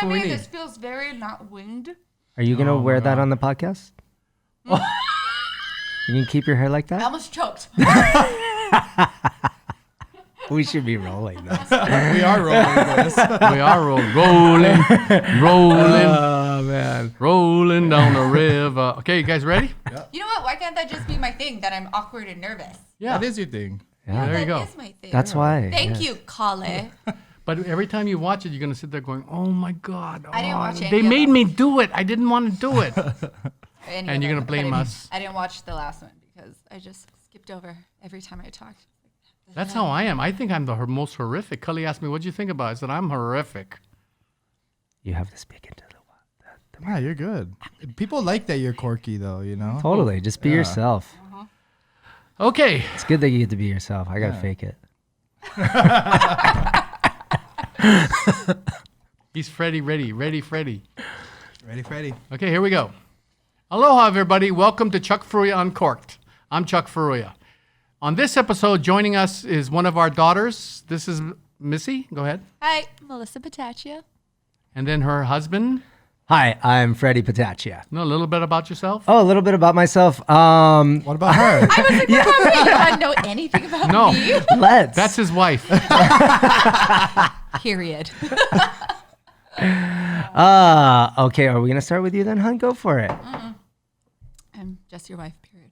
what we need. This feels very not winged. Are you going to wear that on the podcast? You can keep your hair like I that? almost choked. We should be rolling this. We are rolling this. We are rolling. Oh, man. Rolling down the river. Okay, you guys ready? You know what? Why can't that just be my thing, that I'm awkward and nervous? Yeah. That is your thing. Yeah. There you go. That is my thing. That's why. Thank yes. you, Kale. But every time you watch it, you're going to sit there going, oh my God. I didn't watch any They of made them. me do it. I didn't want to do it. And you're going to blame us. I didn't watch the last one because I just skipped over every time I talked. That's how I am. I think I'm the most horrific. Cully asked me, what'd you think about it? I said, I'm horrific. You have to speak into the Yeah, you're good. People like that you're quirky, though, you know? Totally. Just be yourself. Okay. It's good that you get to be yourself. I got to fake it. He's Freddy ready. Ready, Freddy. Ready, Freddy? Okay, here we go. Aloha, everybody. Welcome to Chuck Furuya Uncorked. I'm Chuck Furuya. On this episode, joining us is one of our daughters. This is Missy. Go ahead. Hi, Melissa Patacchia. And then her husband. Hi, I'm Fred Patacchia. Know a little bit about yourself? Oh, a little bit about myself. What about her? I was like, you don't know anything about No. me? Let's. That's his wife. Period. Okay, are we going to start with you then, hon? Go for it. I'm just your wife, period.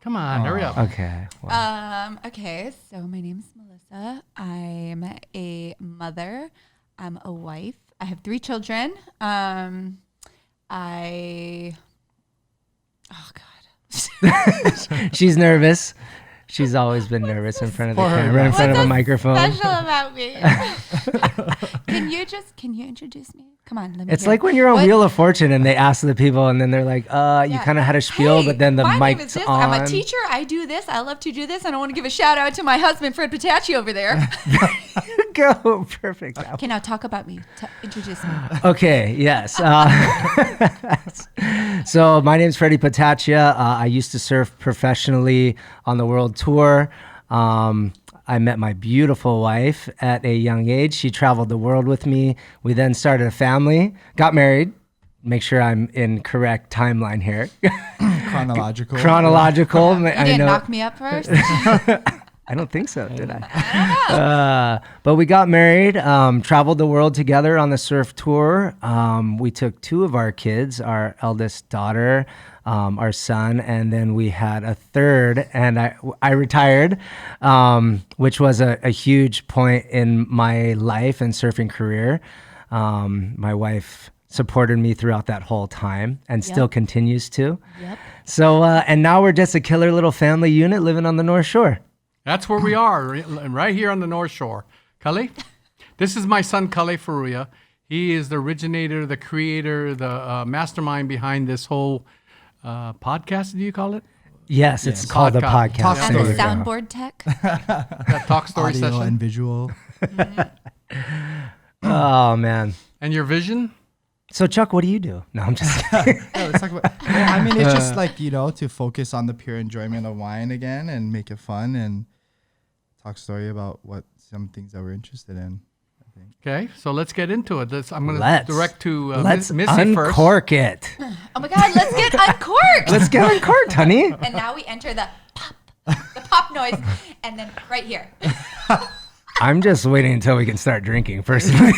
Come on, hurry up. Okay. Well, Okay, so my name's Melissa. I'm a mother. I'm a wife. I have 3 children. Oh God. she's nervous. She's always been nervous in front of the camera, in front of a microphone. Special about me. Can you introduce me? Come on, let me. It's hear. like when you're on What- Wheel of Fortune and they ask the people and then they're like, you Yeah. kind of had a spiel, Hey, but then the my name is mic's this. on. I'm a teacher. I do this. I love to do this. And I want to give a shout out to my husband, Fred Patacchia, over there. Go. Perfect. Okay, now talk about me. Introduce me. Okay, yes. So my name's Fred Patacchia. I used to surf professionally on the world tour. I met my beautiful wife at a young age. She traveled the world with me. We then started a family, got married. Make sure I'm in correct timeline here. Chronological. Chronological. You didn't knock me up first? I don't think so, did I? But we got married, traveled the world together on the surf tour. We took 2 of our kids, our eldest daughter, our son, and then we had a third, and I retired, which was a huge point in my life and surfing career. My wife supported me throughout that whole time and still continues to. Yep. So, and now we're just a killer little family unit living on the North Shore. That's where we are, right here on the North Shore. Cully, this is my son, Cully Furuya. He is the originator, the creator, the mastermind behind this whole podcast, do you call it? Yes, it's called a podcast. Talk And There the you go. soundboard tech. That talk story Audio session. and visual. Oh, man. And your vision? So, Chuck, what do you do? No, I'm just kidding. Yeah, let's talk about. I mean, it's just like, to focus on the pure enjoyment of wine again and make it fun and talk story about some things that we're interested in. I think. Okay, so let's get into it. I'm going to direct to let's Missy first. uncork it. Oh my God, let's get uncorked. Let's get uncorked, honey. And now we enter the pop noise. And then right here. I'm just waiting until we can start drinking, personally.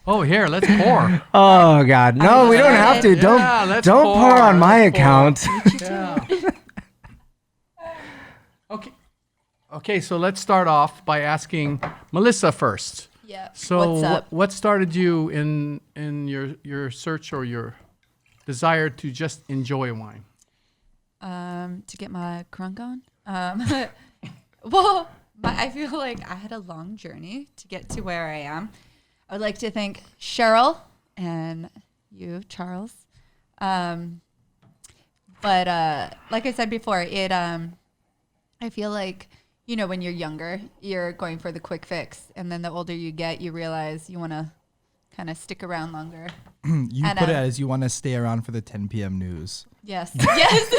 Oh, here, let's pour. Oh, God. No, we don't have to. Yeah, let's Don't pour on my let's pour. account. Yeah. Okay, so let's start off by asking Melissa first. Yeah. So What's up? what started you in your search or your desire to just enjoy wine? To get my crunk on. Well, I feel like I had a long journey to get to where I am. I would like to thank Cheryl and you, Charles. But like I said before, I feel like, when you're younger, you're going for the quick fix. And then the older you get, you realize you want to kind of stick around longer. You And, put it as you want to stay around for the 10 p.m. news. Yes. Yes.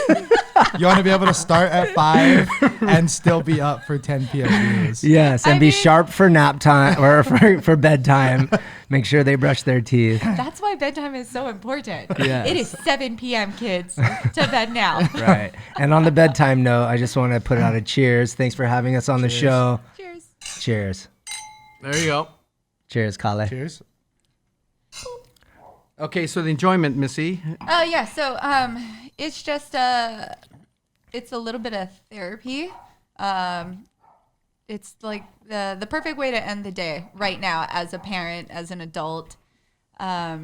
You want to be able to start at 5 and still be up for 10 p.m. news. Yes, and be sharp for nap time or for bedtime Make sure they brush their teeth. That's why bedtime is so important. Yes. It is 7 p.m., kids. To bed now. Right. And on the bedtime note, I just want to put out a cheers. Thanks for having us on the show. Cheers. Cheers. There you go. Cheers, Kale. Cheers. Okay, so the enjoyment, Missy. Oh yeah, so it's just it's a little bit of therapy. It's like the perfect way to end the day right now as a parent, as an adult. I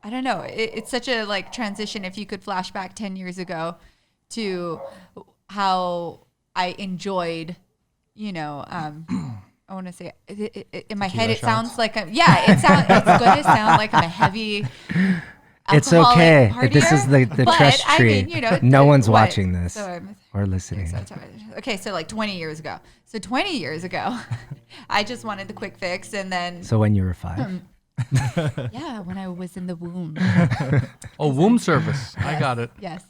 don't know. It's such a like transition. If you could flash back 10 years ago to how I enjoyed, I want to say in my head, it sounds like it's going to sound like I'm a heavy It's okay. partier, This is the but, trust I tree. mean, no one's what? watching this So or listening. okay, so like 20 years ago. So 20 years ago, I just wanted the quick fix, and then So when you were 5. yeah, when I was in the womb. Oh, womb service. I got it. Yes.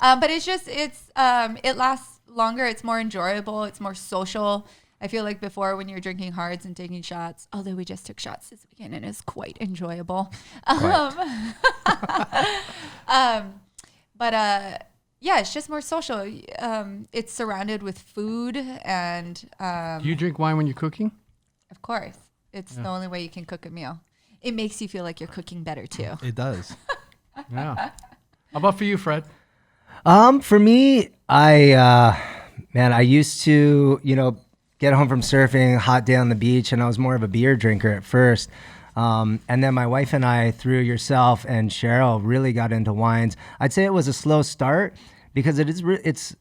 But it lasts longer. It's more enjoyable. It's more social. I feel like before when you're drinking hards and taking shots, although we just took shots this weekend and it's quite enjoyable. Yeah, it's just more social. It's surrounded with food and Do you drink wine when you're cooking? of course, it's the only way you can cook a meal. It makes you feel like you're cooking better too. It does. Yeah. How about for you, Fred? For me, I used to, get home from surfing, hot day on the beach, and I was more of a beer drinker at first. And then my wife and I, through yourself and Cheryl, really got into wines. I'd say it was a slow start because it's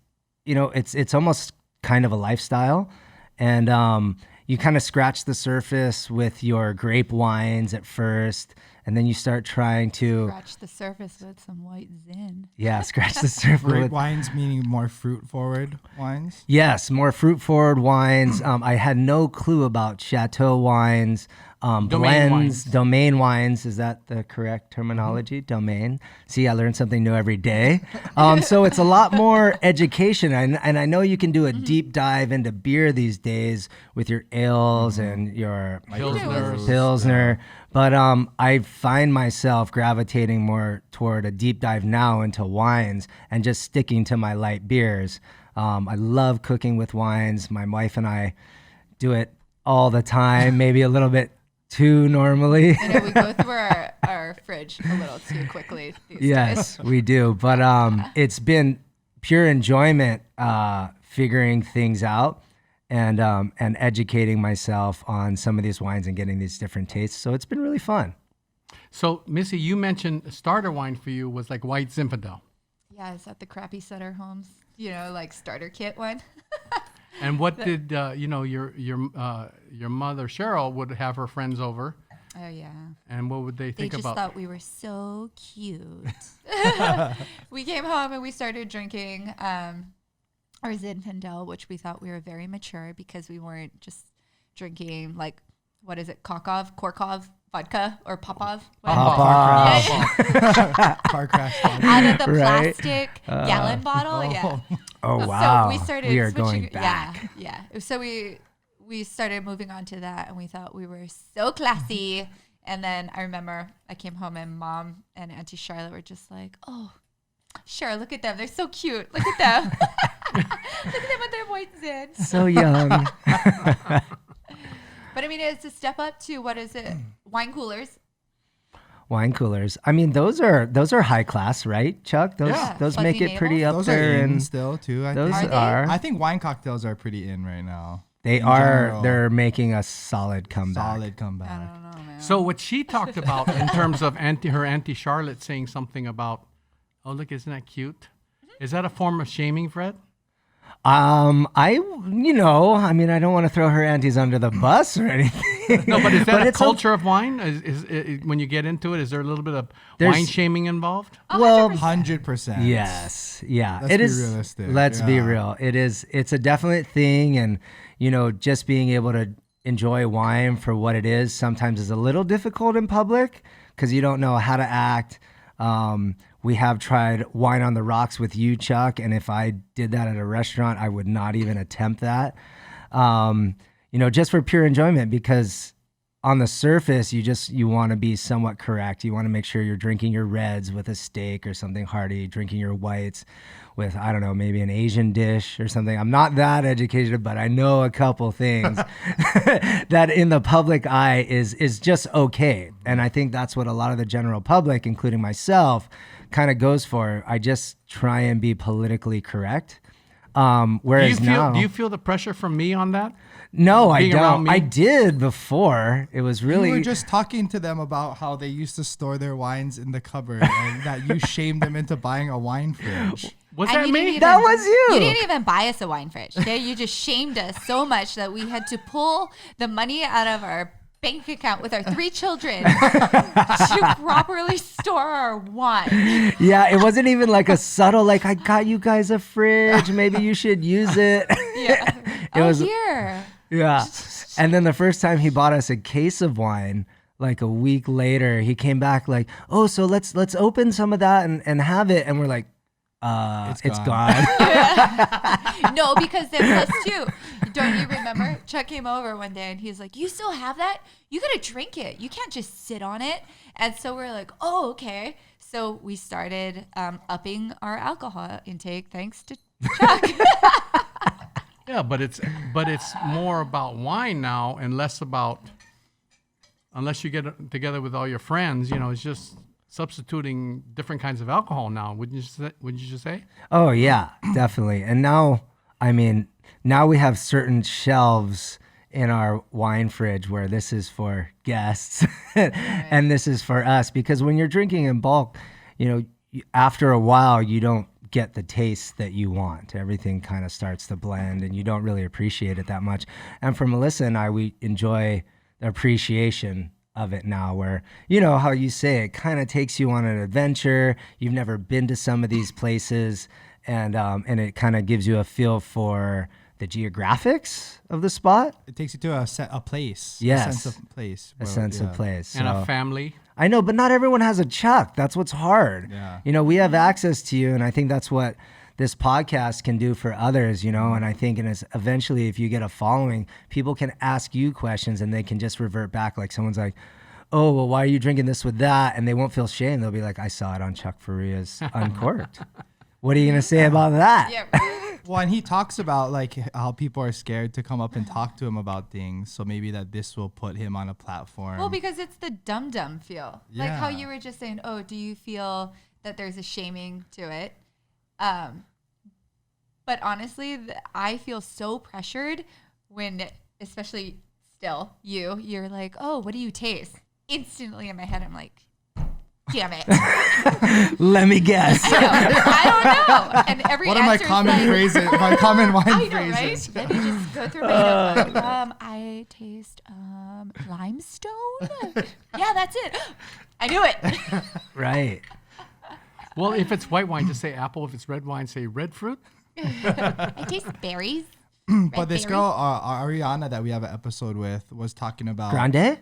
almost kind of a lifestyle. And you kind of scratch the surface with your grape wines at first, and then you start trying to Scratch the surface with some white zin. scratch the surface. Grape wines meaning more fruit forward wines. Yes, more fruit forward wines. I had no clue about Chateau wines, blends, domain wines. Is that the correct terminology? Domain. See, I learn something new every day. So it's a lot more education. And I know you can do a deep dive into beer these days with your ales and your Pilsner. But I find myself gravitating more toward a deep dive now into wines and just sticking to my light beers. I love cooking with wines. My wife and I do it all the time, maybe a little bit too normally. I know we go through our fridge a little too quickly these Yes, days. we do. But it's been pure enjoyment figuring things out and educating myself on some of these wines and getting these different tastes. So it's been really fun. So, Missy, you mentioned a starter wine for you was like White Zinfandel. Yeah, is that the crappy Sutter Homes, like starter kit one? And what did your mother Cheryl would have her friends over, Oh yeah. and what would they They think just about? thought we were so cute. We came home and we started drinking our Zinfandel, which we thought we were very mature because we weren't just drinking like, what is it, Korkov vodka or Popov? Car crash. Out of the Right. plastic gallon bottle. Yeah. Oh, wow. So we started We are switching. going back. Yeah. So we started moving on to that, and we thought we were so classy. And then I remember I came home and Mom and Auntie Charlotte were just like, "Oh, sure, look at them. They're so cute. Look at them. Look at them with their white zin." So young. But I mean, it's a step up to what is it? Wine coolers. Wine coolers. I mean, those are high class, right, Chuck? Those Yeah. those Fuzzy make it pretty navel. up Those are there, in and still too. I those think. Are they? are. I think wine cocktails are pretty in right now. They in are. general. They're making a solid comeback. Solid I comeback. don't know, man. So what she talked about in terms of her Auntie Charlotte saying something about, oh look, isn't that cute? Is that a form of shaming, Fred? I don't want to throw her aunties under the bus or anything. No, but is that a it's culture of wine? Is when you get into it, is there a little bit of There's- wine shaming involved? Well, 100%. yes, yeah, Let's it be is. realistic. Let's be Yeah. real. It is. It's a definite thing, and just being able to enjoy wine for what it is sometimes is a little difficult in public because you don't know how to act. We have tried wine on the rocks with you, Chuck, and if I did that at a restaurant, I would not even attempt that. Just for pure enjoyment, because on the surface, you want to be somewhat correct. You want to make sure you're drinking your reds with a steak or something hearty, drinking your whites with, I don't know, maybe an Asian dish or something. I'm not that educated, but I know a couple things that in the public eye is just okay. And I think that's what a lot of the general public, including myself, kind of goes for. I just try and be politically correct. Whereas do you feel the pressure from me on that? No, I Being around don't. me? I did before. It was really. You were just talking to them about how they used to store their wines in the cupboard and that you shamed them into buying a wine fridge. Was And that you me? didn't even- That was you. You didn't even buy us a wine fridge. Okay, you just shamed us so much that we had to pull the money out of our bank account with our 3 children to properly store our wine. Yeah, it wasn't even like a subtle, like, I got you guys a fridge. Maybe you should use it. Yeah. It was- here. Yeah. And then the first time he bought us a case of wine, like a week later, he came back like, oh, so let's open some of that and have it. And we're like, it's gone. No, because then plus 2. Don't you remember? Chuck came over one day and he's like, you still have that? You got to drink it. You can't just sit on it. And so we're like, oh, okay. So we started upping our alcohol intake thanks to Chuck. Yeah, but it's more about wine now and less about, unless you get together with all your friends, it's just substituting different kinds of alcohol now. Wouldn't you just say? Oh, yeah, definitely. And now we have certain shelves in our wine fridge where this is for guests and this is for us. Because when you're drinking in bulk, after a while, you don't get the taste that you want. Everything kind of starts to blend and you don't really appreciate it that much. And for Melissa and I, we enjoy the appreciation of it now, where, how you say it kind of takes you on an adventure. You've never been to some of these places, and it kind of gives you a feel for the geographics of the spot. It takes you to a place. Yes. A sense of place. A sense of place. And So- a family. I know, but not everyone has a Chuck. That's what's hard. Yeah. We have access to you, and I think that's what this podcast can do for others, and I think eventually if you get a following, people can ask you questions and they can just revert back. Like someone's like, oh, well, why are you drinking this with that? And they won't feel shame. They'll be like, I saw it on Chuck Furuya's Uncorked. What are you going to say about that? Yeah. Well, and he talks about like how people are scared to come up and talk to him about things. So maybe that this will put him on a platform. Well, because it's the dum-dum feel. Like how Yeah. you were just saying, oh, do you feel that there's a shaming to it? But honestly, I feel so pressured when, especially still, you're like, oh, what do you taste? Instantly in my head, I'm like, damn it. Let me guess. I don't know. And every What are my answer is common like, phrases? My common wine I know, phrases. right? Let me just go through my notebook. I taste limestone. Yeah, that's it. I knew it. Right. Well, if it's white wine, just say apple. If it's red wine, say red fruit. I taste berries. But this girl, Ariana, that we have an episode with, was talking about Grande?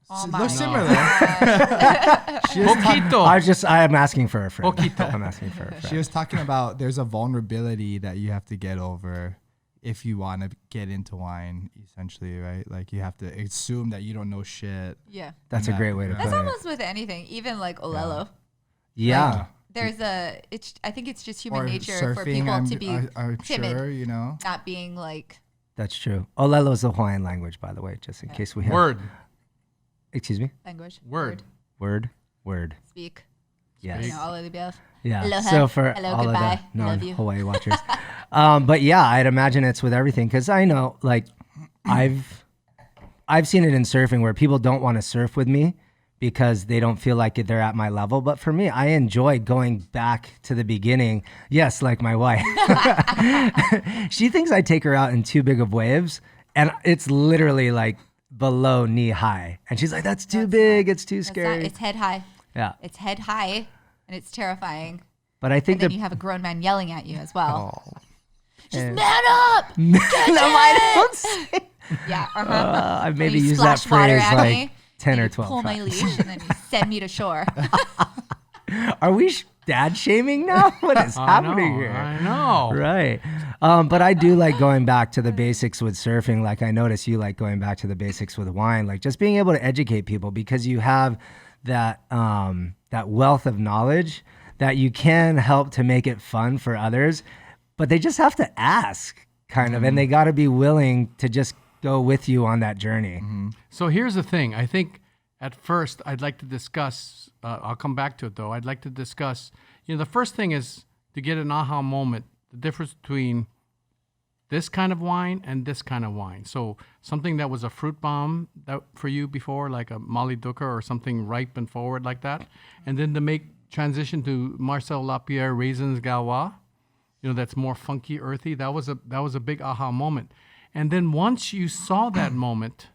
Oh Looks my similar. God. Poquito. I'm asking for a friend. Poquito. I'm asking for a friend. She was talking about there's a vulnerability that you have to get over if you want to get into wine, essentially, right? Like you have to assume that you don't know shit. Yeah. That's a great way to That's put it. almost with anything, even like Olelo. Yeah. There's I think it's just human Or nature for surfing, people to be I'm timid, sure, not being like, That's true. Olelo is the Hawaiian language, by the way, just in case we have. Word. Excuse me? language. Word. Word. Speak. Yes. All of the above. Yeah. Aloha. So for Hello, all goodbye. of the Love you. non-Hawaii watchers. But yeah, I'd imagine it's with everything because I know, like, I've seen it in surfing where people don't want to surf with me because they don't feel like they're at my level. But for me, I enjoy going back to the beginning. Yes, like my wife. She thinks I take her out in too big of waves, and it's literally like below knee high. And she's like, that's too big. It's too That's scary. it's head high. Yeah. It's head high, and it's terrifying. But I think And then you have a grown man yelling at you as well. Oh. Just man up. no, I don't say. Yeah. I've When maybe you used that splash water phrase at like me, 10 and or you 12 pull my times. leash and then you send me to shore. Are we dad shaming now? What is I happening know. here? I know. Right. But I do like going back to the basics with surfing. Like I notice you like going back to the basics with wine, like just being able to educate people because you have that that wealth of knowledge that you can help to make it fun for others, but they just have to ask kind of, and they got to be willing to just go with you on that journey. So here's the thing. I think at first I'd like to discuss, I'll come back to it though. I'd like to discuss, the first thing is to get an aha moment, the difference between this kind of wine and this kind of wine. So something that was a fruit bomb that for you before, like a Molly Duca or something ripe and forward like that. And then to make transition to Marcel Lapierre Raisins Galois, that's more funky, earthy. That was a big aha moment. And then once you saw that moment,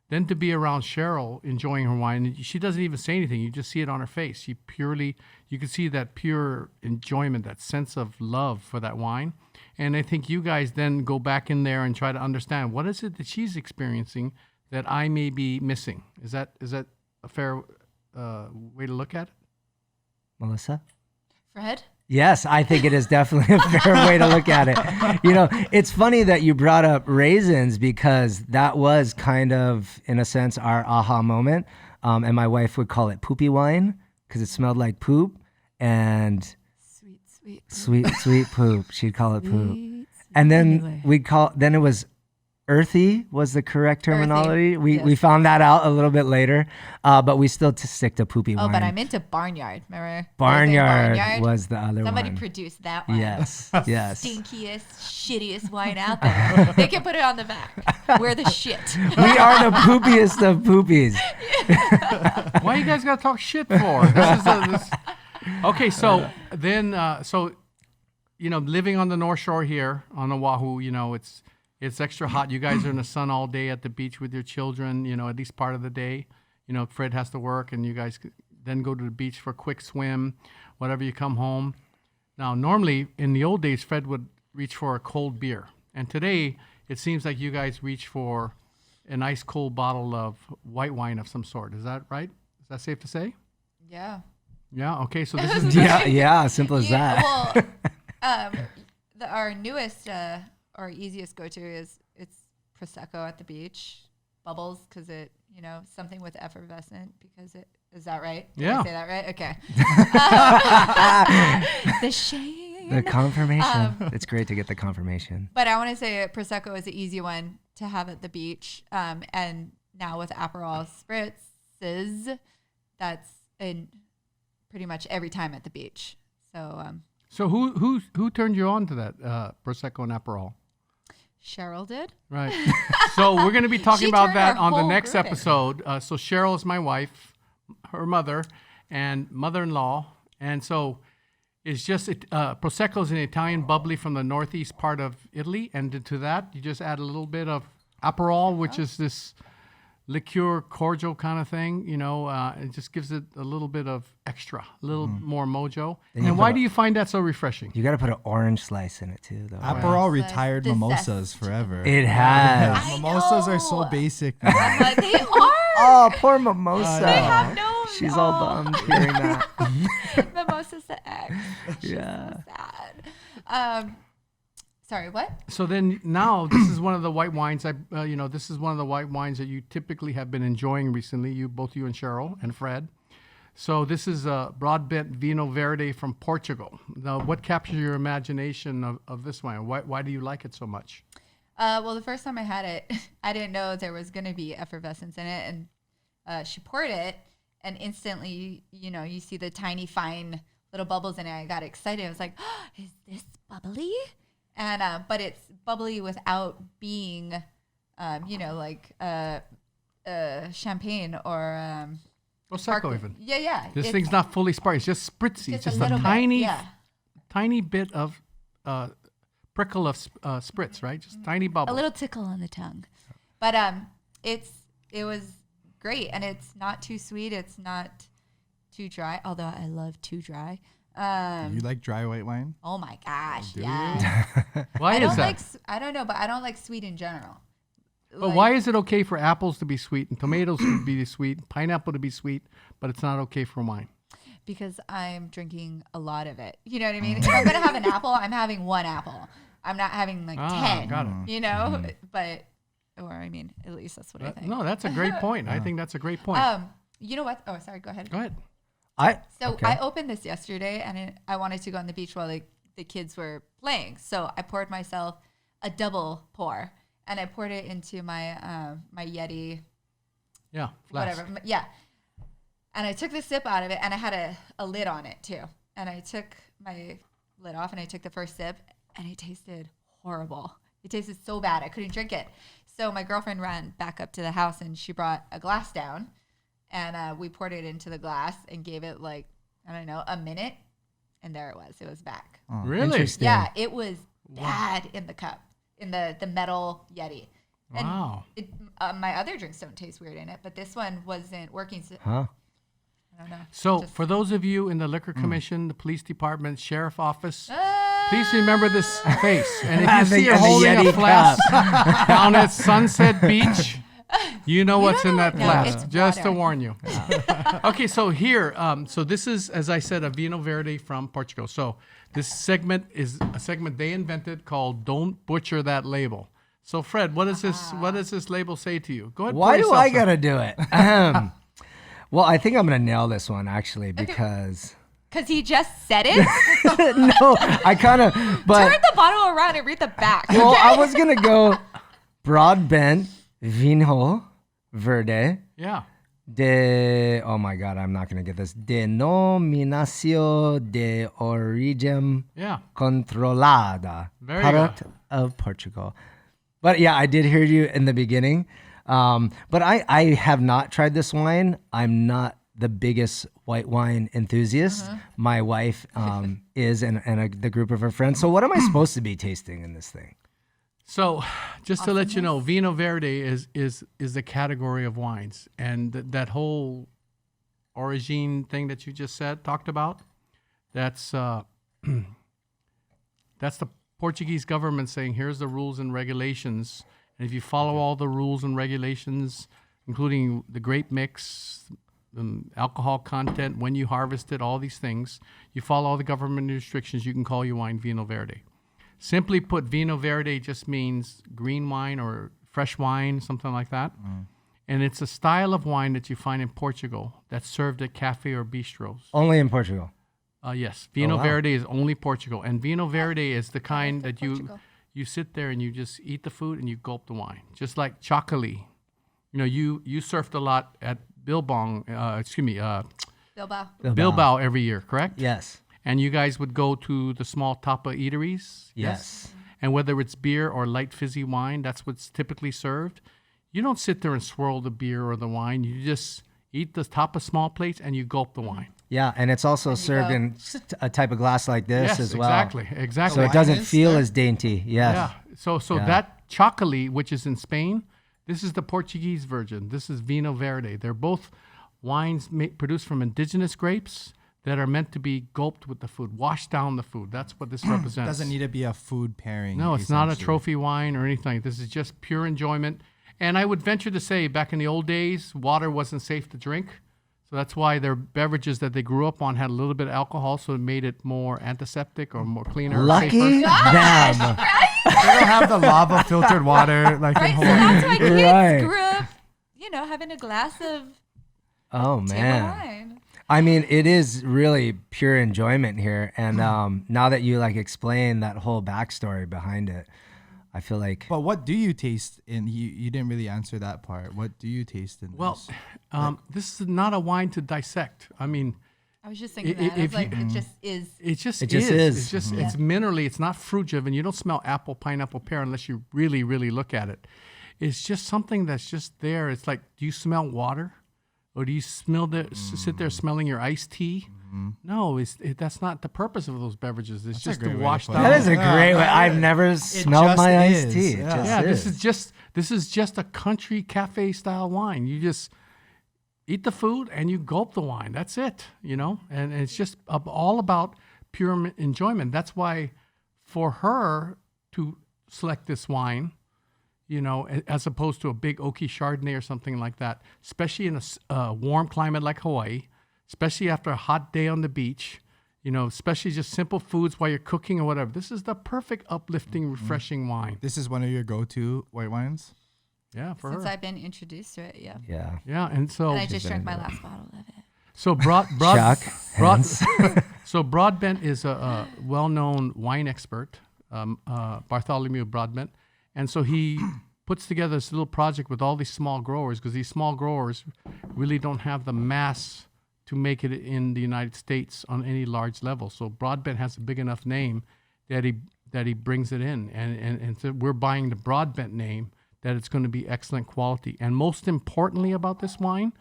then to be around Cheryl enjoying her wine, she doesn't even say anything. You just see it on her face. You can see that pure enjoyment, that sense of love for that wine. And I think you guys then go back in there and try to understand what is it that she's experiencing that I may be missing. Is that a fair way to look at it? Melissa? Fred? Yes, I think it is definitely a fair way to look at it. It's funny that you brought up raisins because that was kind of, in a sense, our aha moment. And my wife would call it poopy wine because it smelled like poop. And sweet poop. She'd call it poop. And then then it was earthy was the correct terminology. We found that out a little bit later, but we still stick to poopy wine. Oh, but I'm into Barnyard. Remember? Barnyard was the other Somebody one. produced that one. Yes. Stinkiest, shittiest wine out there. They can put it on the back. We're the shit. We are the poopiest of poopies. Why you guys gotta talk shit for? This. Okay, so then, living on the North Shore here on Oahu, it's extra hot. You guys are in the sun all day at the beach with your children, at least part of the day. Fred has to work and you guys then go to the beach for a quick swim, whatever you come home. Now, normally in the old days, Fred would reach for a cold beer. And today, it seems like you guys reach for an ice cold bottle of white wine of some sort. Is that right? Is that safe to say? Yeah. Yeah. Okay. So this is yeah. Simple as that. Well, our newest or easiest go-to is it's Prosecco at the beach, bubbles because it something with effervescent because it is that right? Did I say that right? Okay. The shame. The confirmation. It's great to get the confirmation. But I want to say Prosecco is the easy one to have at the beach, and now with Aperol spritzes, that's in pretty much every time at the beach. So who turned you on to that Prosecco and Aperol? Cheryl did. Right. So we're going to be talking about that on the next group episode. So Cheryl is my wife, her mother, and mother-in-law. And so it's just Prosecco is an Italian bubbly from the northeast part of Italy. And to that, you just add a little bit of Aperol, which is this liqueur cordial kind of thing. It just gives it a little bit of extra, a little more mojo. And why do you find that so refreshing? You got to put an orange slice in it too, though. Aperol retired mimosas forever. It has. Mimosas are so basic now. They are. Oh, poor mimosa. They have no. She's all bummed hearing that. Mimosa's the ex. Yeah. So sad. Sorry, what? So then now this is one of the white wines. This is one of the white wines that you typically have been enjoying recently. Both you and Cheryl and Fred. So this is Broadbent Vinho Verde from Portugal. Now, what captures your imagination of this wine? Why do you like it so much? Well, the first time I had it, I didn't know there was going to be effervescence in it, and she poured it, and instantly, you see the tiny, fine little bubbles in it. I got excited. I was like, oh, "Is this bubbly?" And but it's bubbly without being, like champagne or Prosecco even. Yeah. This thing's not fully sparkling. It's just spritzy. It's just a tiny bit of prickle of spritz, right? Just tiny bubble. A little tickle on the tongue, but it was great, and it's not too sweet. It's not too dry, although I love too dry. You like dry white wine? Oh my gosh, yes. Why is that? I don't know, but I don't like sweet in general. But why is it okay for apples to be sweet and tomatoes to be sweet, pineapple to be sweet, but it's not okay for wine? Because I'm drinking a lot of it. You know what I mean? If I'm going to have an apple, I'm having one apple. I'm not having like 10, got it. you know, but, or I mean, at least that's what I think. No, that's a great point. I think that's a great point. You know what? Oh, sorry. Go ahead. Go ahead. I Okay. opened this yesterday and I wanted to go on the beach while the kids were playing. So I poured myself a double pour and I poured it into my, my Yeti, Yeah. Flask. whatever. Yeah. And I took the sip out of it and I had a lid on it too. And I took my lid off and I took the first sip and it tasted horrible. It tasted so bad. I couldn't drink it. So my girlfriend ran back up to the house and she brought a glass down and we poured it into the glass and gave it like, I don't know, a minute. And there it was. It was back. Oh, Really? Interesting. Yeah, it was bad in the cup, in the metal Yeti. And Wow. my other drinks don't taste weird in it, but this one wasn't working. So, Huh? I don't know. So Just- for those of you in the liquor commission, the police department, sheriff office, please remember this face. And if you And see the- her and the holding a Yeti flask down at Sunset Beach, you know what's don't in know that what- no, flask. it's Just to water. warn you. Okay, so here, so this is, as I said, a Vinho Verde from Portugal. So this segment is a segment they invented called "Don't Butcher That Label." So Fred, what does this? What does this label say to you? Go ahead. Why pour do yourself I some. gotta do it? Well, I think I'm gonna nail this one actually because Because he just said it. no, I kind of, but Turn the bottle around and read the back. well, okay? I was gonna go Broadbent Vinho Verde Yeah. oh my God, I'm not gonna get this. Denominación de origen Yeah. controlada, Very product of Portugal. But yeah, I did hear you in the beginning. But I have not tried this wine. I'm not the biggest white wine enthusiast. My wife is, and the group of her friends. So what am I supposed to be tasting in this thing? So, just to let you know, Vinho Verde is a category of wines, and that whole origin thing that you just talked about, that's that's the Portuguese government saying, here's the rules and regulations, and if you follow all the rules and regulations, including the grape mix, alcohol content, when you harvest it, all these things, you follow all the government restrictions, you can call your wine Vinho Verde. Simply put, Vinho Verde just means green wine or fresh wine, something like that. And it's a style of wine that you find in Portugal that's served at cafe or bistros. Only in Portugal. Yes, Vinho wow. Verde is only Portugal. And Vinho Verde is the kind that Portugal. you sit there and you just eat the food and you gulp the wine. Just like Chateau. You know, you surfed a lot at Bilbao every year, correct? Yes. And you guys would go to the small tapa eateries? Yes. And whether it's beer or light fizzy wine, that's what's typically served. You don't sit there and swirl the beer or the wine. You just eat the tapa small plates and you gulp the wine. Yeah, and it's also served go. in a type of glass like this Yes, as well. exactly. So it Wine doesn't is feel there? as dainty. Yes. Yeah. So Yeah. that Chocolate, which is in Spain, this is the Portuguese version. This is Vinho Verde. They're both wines produced from indigenous grapes that are meant to be gulped with the food, washed down the food. That's what this represents. Doesn't need to be a food pairing. No, it's not a essentially. trophy wine or anything. This is just pure enjoyment. And I would venture to say, back in the old days, water wasn't safe to drink. So that's why their beverages that they grew up on had a little bit of alcohol, so it made it more antiseptic or more cleaner. Lucky safer. them. They don't have the lava filtered water like Right, in so Hawaii. that's why kids Right. grew up, having a glass of Oh table man. wine. I mean, it is really pure enjoyment here. And now that you explain that whole backstory behind it, I feel like But what do you taste in? You didn't really answer that part. What do you taste in Well, this? this is not a wine to dissect. I mean, I was just thinking I- that. I if was like, you- it just is. it just It just is. is. It's just it's minerally. It's not fruit driven. You don't smell apple, pineapple, pear unless you really, really look at it. It's just something that's just there. It's like, do you smell water, or do you smell sit there smelling your iced tea? No, that's not the purpose of those beverages. It's a just great to way to wash put down. it. that is a Yeah, great way. yeah, I've never smelled just my iced is, tea. It yeah. just Yeah, is. this is just a country cafe style wine. You just eat the food and you gulp the wine. That's it, And it's just all about pure enjoyment. That's why, for her to select this wine, as opposed to a big oaky Chardonnay or something like that, especially in a warm climate like Hawaii, especially after a hot day on the beach, especially just simple foods while you're cooking or whatever. This is the perfect uplifting, refreshing wine. This is one of your go-to white wines? Yeah, for Since her. I've been introduced to it, yeah. Yeah. Yeah, and so And I just drank my last bottle of it. so Chuck, hands. so Broadbent is a well-known wine expert, Bartholomew Broadbent, and so he puts together this little project with all these small growers because these small growers really don't have the mass to make it in the United States on any large level. So Broadbent has a big enough name that he brings it in, and so we're buying the Broadbent name that it's going to be excellent quality. And most importantly about this wine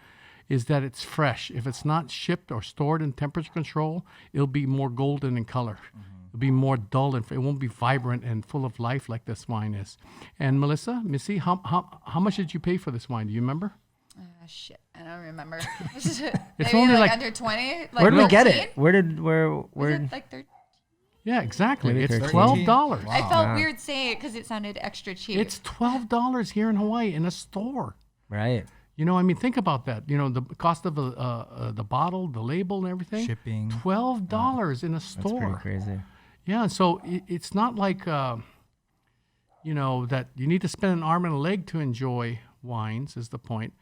is that it's fresh. If it's not shipped or stored in temperature control, it'll be more golden in color. It'll be more dull and it won't be vibrant and full of life like this wine is. And Melissa, Missy, how much did you pay for this wine? Do you remember? Shit, I don't remember. Maybe only like- under 20. Like Where did we get 13? it? Where Was it like 13? Yeah, exactly. Maybe It's 13. $12. Wow. I felt weird saying it because it sounded extra cheap. It's $12 here in Hawaii in a store. Right. Think about that. The cost of the bottle, the label, and everything. Shipping. $12 in a That's pretty store. crazy. Yeah, so it's not like that you need to spend an arm and a leg to enjoy wines. Is the point?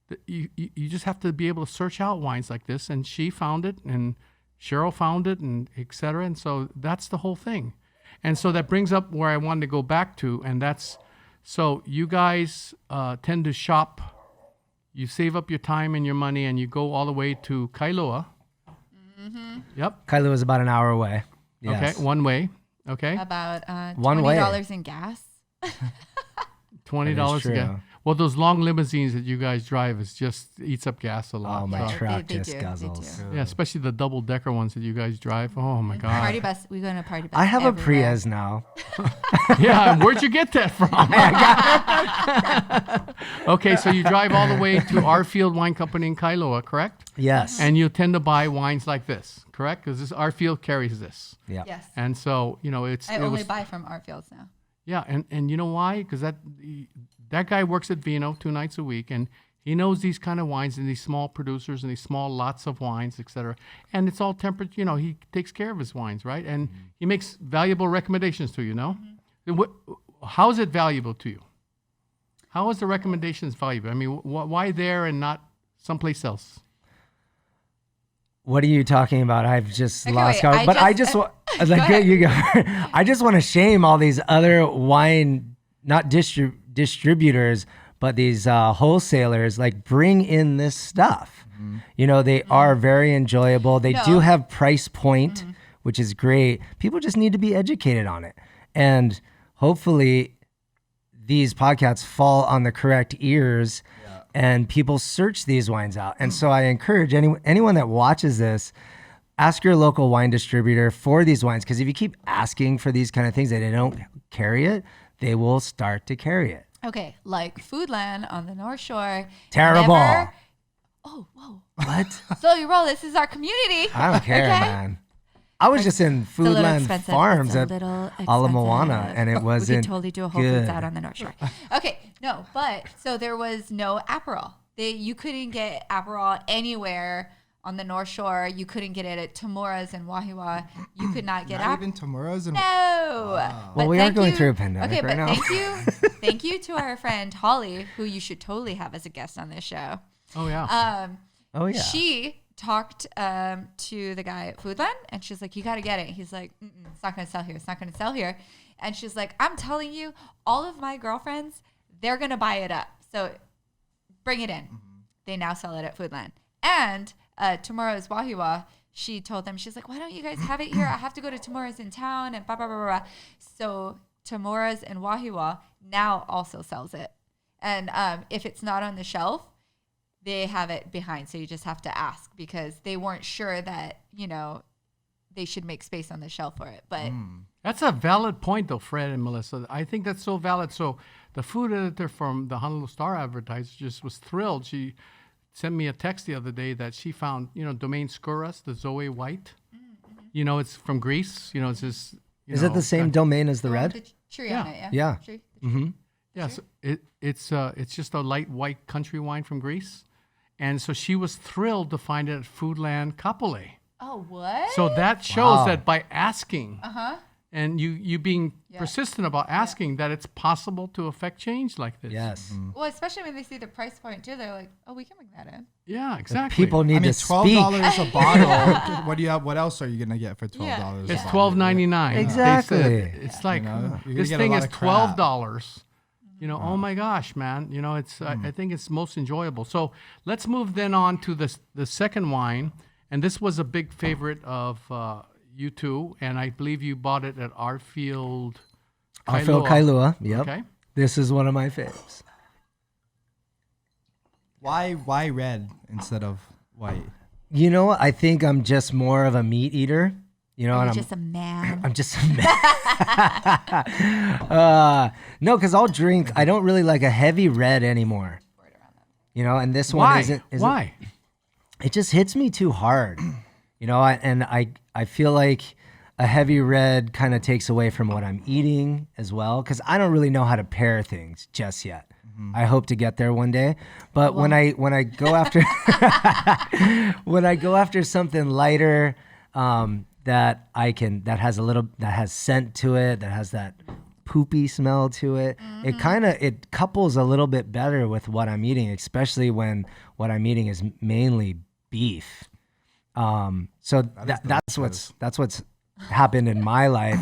That you just have to be able to search out wines like this, and she found it, and Cheryl found it, and et cetera. And so that's the whole thing. And so that brings up where I wanted to go back to, and that's so you guys tend to shop. You save up your time and your money, and you go all the way to Kailua. Mm-hmm. Yep. Kailua is about an hour away. Yes. Okay, one way. Okay, about One way. $20 in gas. $20 true. again. Well, those long limousines that you guys drive eats up gas a lot. Oh, my Yeah, truck they just do, they guzzles. do. Yeah, especially the double-decker ones that you guys drive. Oh my God. Party bus. We go on a party bus. I have a everywhere. Prius now. Yeah, and where'd you get that from? Okay, so you drive all the way to our field wine company in Kailua, correct? Yes. And you tend to buy wines like this, correct? Because this our field carries this, yeah. Yes. and so I only buy from our fields now. Yeah, and you know why? Because that guy works at Vinho 2 nights a week, and he knows these kind of wines and these small producers and these small lots of wines, etc. And it's all tempered. He takes care of his wines, right? And he makes valuable recommendations to you. How is it valuable to you? How is the recommendations valuable? I mean, why there and not someplace else? What are you talking about? I've just Okay, lost wait, count. But I just want ahead. you go. I just want to shame all these other wine, not distributors, but these wholesalers. Like, bring in this stuff. They are very enjoyable. They do have price point, which is great. People just need to be educated on it, and hopefully, these podcasts fall on the correct ears. And people search these wines out. And so I encourage anyone that watches this, ask your local wine distributor for these wines. Because if you keep asking for these kind of things and they don't carry it, they will start to carry it. Okay, like Foodland on the North Shore. Terrible. Oh, whoa. What? Slowly roll. This is our community. I don't care, Okay? man. I was just in It's a little Foodland expensive. Farms It's a at little Ala expensive. Moana, and it We wasn't could totally do a Whole Foods good. out on the North Shore. Okay, no, but so there was no Aperol. You couldn't get Aperol anywhere on the North Shore. You couldn't get it at Tamura's and Wahiwa. You could not get Not Aperol. even Tomorrow's and No. Wow. But Well, we are thank going you- through a pandemic okay, right but now. thank you to our friend Holly, who you should totally have as a guest on this show. Oh yeah. Oh, yeah. She talked to the guy at Foodland, and she's like, "You got to get it." He's like, "It's not going to sell here. It's not going to sell here." And she's like, "I'm telling you, all of my girlfriends, they're going to buy it up. So bring it in." They now sell it at Foodland. And Tomorrow's Wahiwa, she told them, she's like, "Why don't you guys have it here? I have to go to Tomorrow's in town," and blah, blah, blah, blah, blah. So Tomorrow's and Wahiwa now also sells it. And if it's not on the shelf, they have it behind. So you just have to ask, because they weren't sure that, they should make space on the shelf for it. But That's a valid point, though, Fred and Melissa. I think that's so valid. So the food editor from the Honolulu Star Advertiser just was thrilled. She sent me a text the other day that she found, Domaine Skouras, the Zoe White. It's from Greece. It's this. Is it the same domain as the red? the tree Yeah. on it, yeah? Yeah. Tree. Yeah, so it's just a light white country wine from Greece, and so she was thrilled to find it at Foodland Kapolei. Oh, what? So that shows Wow. that by asking and you being Yeah. persistent about asking that it's possible to affect change like this. Yes. Well, especially when they see the price point too, they're like, "Oh, we can bring that in." Yeah, exactly. People need I mean, to $12 speak. a bottle. What do you have? What else are you gonna get for $12? It's a bottle? $12.99. They Exactly. said it's like You know, you're gonna this get a thing lot is of crap. $12. You know, oh my gosh, man. You know, it's I think it's most enjoyable. So let's move then on to the second wine, and this was a big favorite of you two, and I believe you bought it at Arfield. Arfield Kailua. Yep. Okay. This is one of my faves. Why red instead of white? You know, I think I'm just more of a meat eater. You know, You're and just a man. I'm just no, because I'll drink. I don't really like a heavy red anymore. You know, and this one Why? isn't. Why? It just hits me too hard. You know, I feel like a heavy red kind of takes away from what I'm eating as well, because I don't really know how to pair things just yet. I hope to get there one day. But when I go after when I go after something lighter, that has scent to it, that has that poopy smell to it, it couples a little bit better with what I'm eating, especially when what I'm eating is mainly beef. So that's what's happened in my life.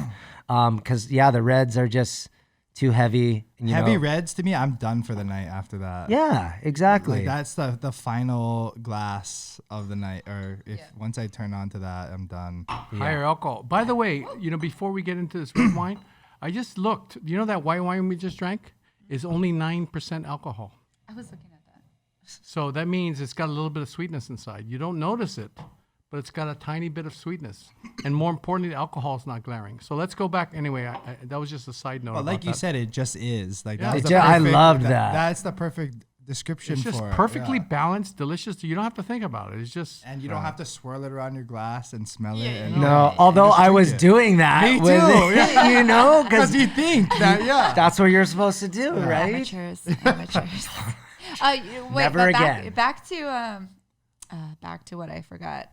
Because the reds are just too heavy. And, Heavy reds to me, I'm done for the night after that. Yeah, exactly. Like that's the final glass of the night, or if once I turn on to that, I'm done. Higher alcohol. By the way, you know, before we get into this red wine, I just looked. You know that white wine we just drank is only 9% alcohol. I was looking at that. So that means it's got a little bit of sweetness inside. You don't notice it, but it's got a tiny bit of sweetness. And more importantly, the alcohol is not glaring. So let's go back. Anyway, that was just a side note. But like about you that. said, it just is. Like Yeah. that's It the I perfect- loved that. That's the perfect description It's just for it, perfectly yeah. balanced, delicious. You don't have to think about it. It's just. And you don't have to swirl it around your glass and smell Yeah, it. And No, Yeah. although Just I drink was it. doing that. Me with too, it, you know, Because because you think that, yeah. that's what you're supposed to do, right? Amateurs. Wait, Never but again. Back to what I forgot.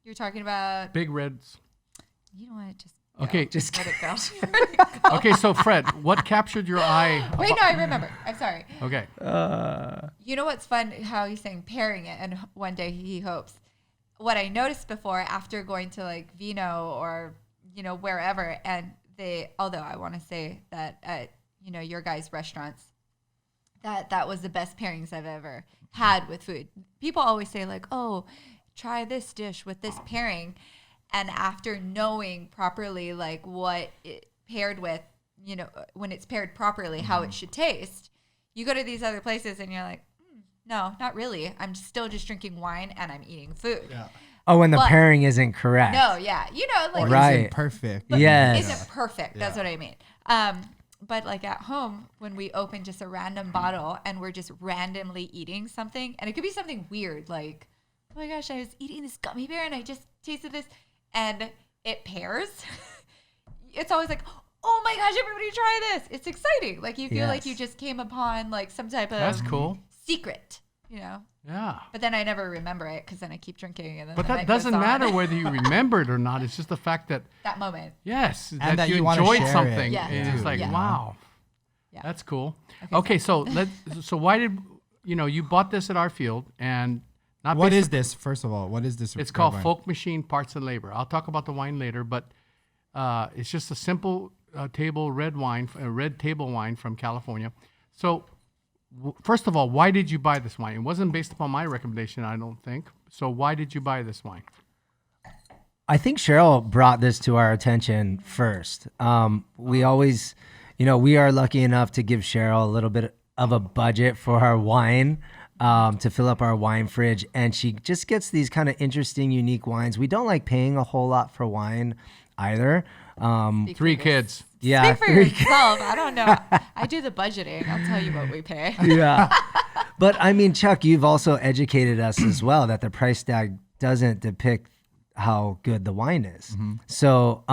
You're talking about. Big reds. You know what? Just Okay. Just let it go. Okay, so Fred, what captured your eye? Wait, no, I remember. I'm sorry. Okay. You know what's fun? How he's saying pairing it, and one day he hopes. What I noticed before, after going to like Vinho or wherever, and although I want to say that at your guys' restaurants, that was the best pairings I've ever had with food. People always say like, oh, try this dish with this pairing, and after knowing properly like what it paired with, when it's paired properly, how it should taste, you go to these other places and you're like, no, not really. I'm still just drinking wine and I'm eating food. Yeah. Oh, when the But- pairing isn't correct. No, yeah, like Right. Isn't perfect. but Yes. isn't perfect. That's Yeah. what I mean. But like at home, when we open just a random bottle and we're just randomly eating something, and it could be something weird, like, oh my gosh, I was eating this gummy bear and I just tasted this, and it pairs. It's always like, oh my gosh, everybody try this. It's exciting. Like you feel like you Yes. just came upon like some type of That's cool. secret, Yeah. But then I never remember it because then I keep drinking. And then But the that night goes doesn't on. matter whether you remember it or not. It's just the fact that, That moment. yes, that, that you you wanna enjoyed share it. something. Yeah. And it's too, like, Yeah. wow. Yeah. That's cool. Okay, so why did you bought this at Arfield and not What based is this? First of all, what is this? It's red called wine? Folk Machine Parts and Labor. I'll talk about the wine later, but it's just a simple red table wine from California. So, first of all, why did you buy this wine? It wasn't based upon my recommendation, I don't think. So why did you buy this wine? I think Cheryl brought this to our attention first. We always, we are lucky enough to give Cheryl a little bit of a budget for our wine, to fill up our wine fridge. And she just gets these kind of interesting, unique wines. We don't like paying a whole lot for wine either. Speak for 3 your- kids. Yeah. Speak for yourself. I don't know. I do the budgeting. I'll tell you what we pay. Yeah. But I mean, Chuck, you've also educated us as well that the price tag doesn't depict how good the wine is. So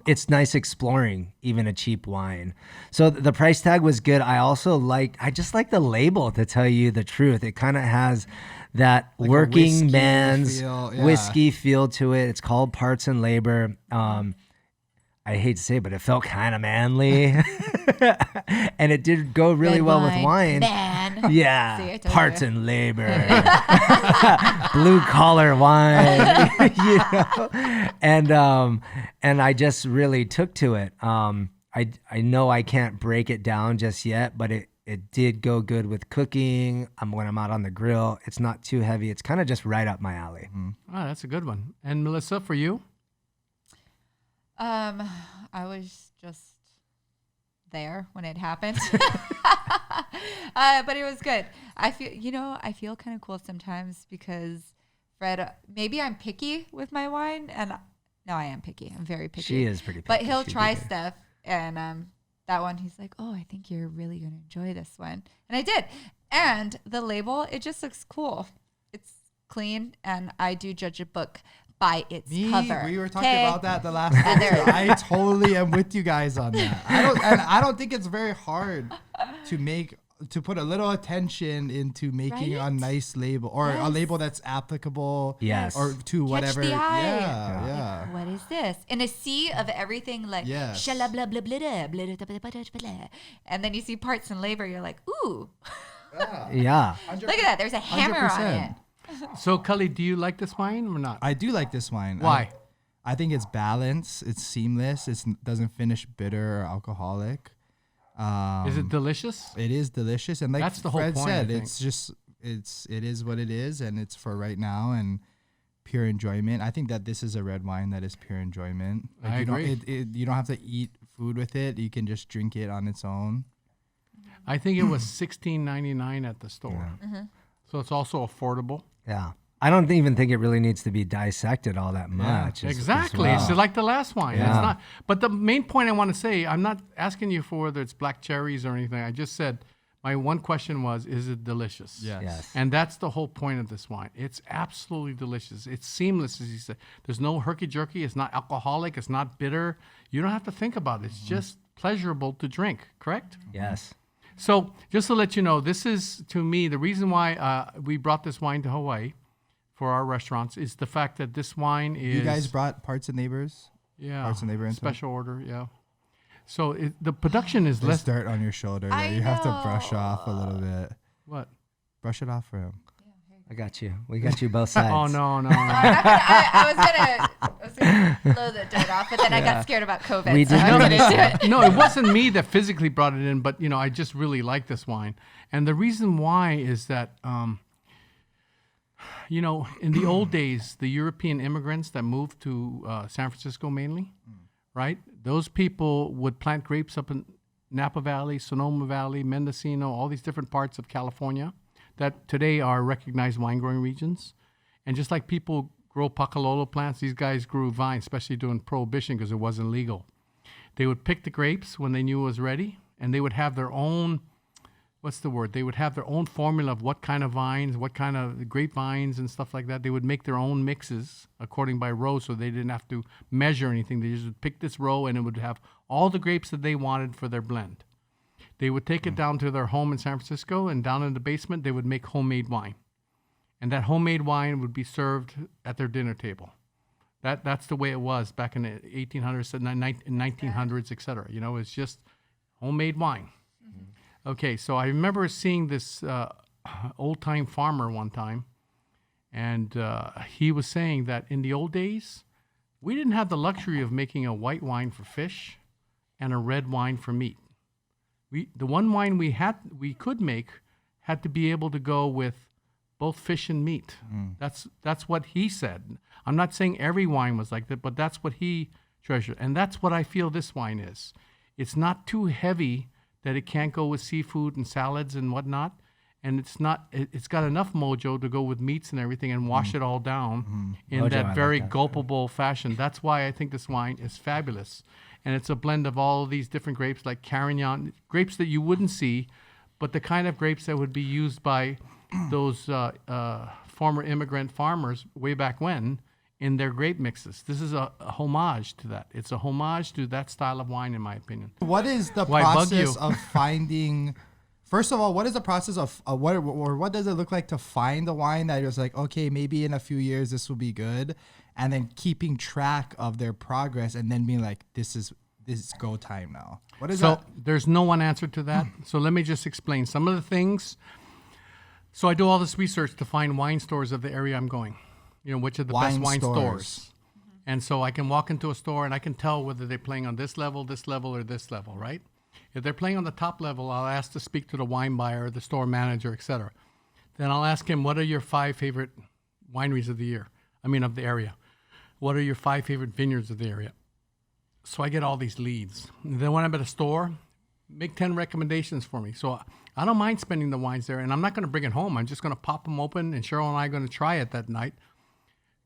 it's nice exploring even a cheap wine. So the price tag was good. I just like the label, to tell you the truth. It kind of has that Like a working whiskey man's feel, yeah. whiskey feel to it. It's called Parts and Labor. I hate to say it, but it felt kind of manly. And it did go really Red well with wine. Man. Yeah, See, I told parts you. and labor, blue collar wine, you know, and I just really took to it. I know I can't break it down just yet, but it did go good with cooking. When I'm out on the grill, it's not too heavy. It's kind of just right up my alley. Oh, that's a good one. And Melissa, for you? I was just there when it happened. But it was good. I feel kind of cool sometimes because Fred, maybe I'm picky with my wine, and no, I am picky. I'm very picky. She is pretty picky. But he'll She try do. stuff, and that one he's like, "Oh, I think you're really going to enjoy this one." And I did. And the label, it just looks cool. It's clean, and I do judge a book by its cover. We were talking Okay? about that the last episode. I totally am with you guys on that. I don't think it's very hard to put a little attention into making a Right? nice label, or a Yes. label that's applicable, Yes. or to whatever. the eye. Yeah. What is this? In a sea of everything, like Yes. shala blah blah blah blah blah blah blah blah blah. And then you see parts and labor, you're like, ooh, Yeah. look at that. There's a hammer on 100%. it. So, Cully, do you like this wine or not? I do like this wine. Why? I think it's balanced. It's seamless. It doesn't finish bitter or alcoholic. Is it delicious? It is delicious, and like That's the whole Fred point, I said, think. it's just it is what it is, and it's for right now and pure enjoyment. I think that this is a red wine that is pure enjoyment. Like I agree. You don't have to eat food with it. You can just drink it on its own. I think it was $16.99 at the store. So it's also affordable. Yeah. I don't even think it really needs to be dissected all that much. Exactly. As well. It's like the last wine. It's Yeah. not. But the main point I want to say, I'm not asking you for whether it's black cherries or anything. I just said my one question was, is it delicious? Yes. And that's the whole point of this wine. It's absolutely delicious. It's seamless, as you said. There's no herky-jerky. It's not alcoholic. It's not bitter. You don't have to think about it. It's just pleasurable to drink, correct? Yes. So just to let you know, this is, to me, the reason why we brought this wine to Hawaii for our restaurants is the fact that this wine is... You guys brought Parts and Neighbors. Yeah. Parts and Labor into it? Special order, yeah. So the production is There's less... dirt on your shoulder that I you have to brush know. off a little bit. What? Brush it off for him. I got you. We got you both sides. Oh, no. I was gonna blow the dirt off, but then I got scared about COVID. We so did I notice couldn't do that. it. No, it wasn't me that physically brought it in, but, I just really like this wine. And the reason why is that, in the old days, the European immigrants that moved to San Francisco mainly, right? Those people would plant grapes up in Napa Valley, Sonoma Valley, Mendocino, all these different parts of California that today are recognized wine growing regions. And just like people grow pacalolo plants, these guys grew vines, especially during Prohibition because it wasn't legal. They would pick the grapes when they knew it was ready, and they would have their own, They would have their own formula of what kind of vines, what kind of grapevines and stuff like that. They would make their own mixes according by row, so they didn't have to measure anything. They just would pick this row, and it would have all the grapes that they wanted for their blend. They would take it down to their home in San Francisco, and down in the basement, they would make homemade wine. And that homemade wine would be served at their dinner table. That's the way it was back in the 1800s, 1900s, et cetera. It's just homemade wine. Okay, so I remember seeing this old-time farmer one time, and he was saying that in the old days, we didn't have the luxury of making a white wine for fish and a red wine for meat. The one wine we could make had to be able to go with both fish and meat. That's what he said. I'm not saying every wine was like that, but that's what he treasured. And that's what I feel this wine is. It's not too heavy that it can't go with seafood and salads and whatnot. And it's got enough mojo to go with meats and everything and wash it all down in Mojo, I that like very that. gulpable fashion. That's why I think this wine is fabulous. And it's a blend of all these different grapes like Carignan, grapes that you wouldn't see, but the kind of grapes that would be used by those former immigrant farmers way back when in their grape mixes. This is a homage to that. It's a homage to that style of wine, in my opinion. What is the Why bug process you? of finding? First of all, what is the process of what does it look like to find the wine that is like, okay, maybe in a few years this will be good, and then keeping track of their progress and then being like, this is go time now. What is that? There's no one answer to that. So let me just explain some of the things. So I do all this research to find wine stores of the area I'm going. Which are the best wine stores. And so I can walk into a store and I can tell whether they're playing on this level, or this level, right? If they're playing on the top level, I'll ask to speak to the wine buyer, the store manager, etc. Then I'll ask him, what are your 5 favorite wineries of the area? What are your 5 favorite vineyards of the area? So I get all these leads. And then when I'm at a store, make 10 recommendations for me. So I don't mind spending the wines there, and I'm not going to bring it home. I'm just going to pop them open, and Cheryl and I are going to try it that night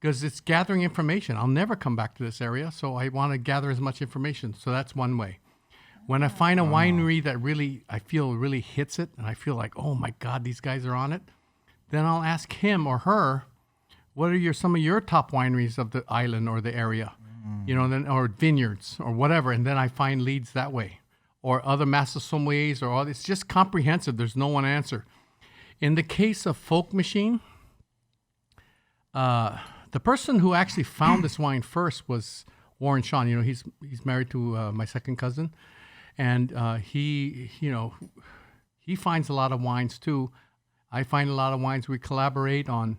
because it's gathering information. I'll never come back to this area, so I want to gather as much information. So that's one way. When I find a winery that I feel really hits it, and I feel like, oh my God, these guys are on it, then I'll ask him or her, what are some of your top wineries of the island or the area, or vineyards or whatever, and then I find leads that way, or other master sommeliers or all this. It's just comprehensive. There's no one answer. In the case of Folk Machine, the person who actually found this wine first was Warren Shawn. He's married to my second cousin. And he finds a lot of wines too. I find a lot of wines. We collaborate on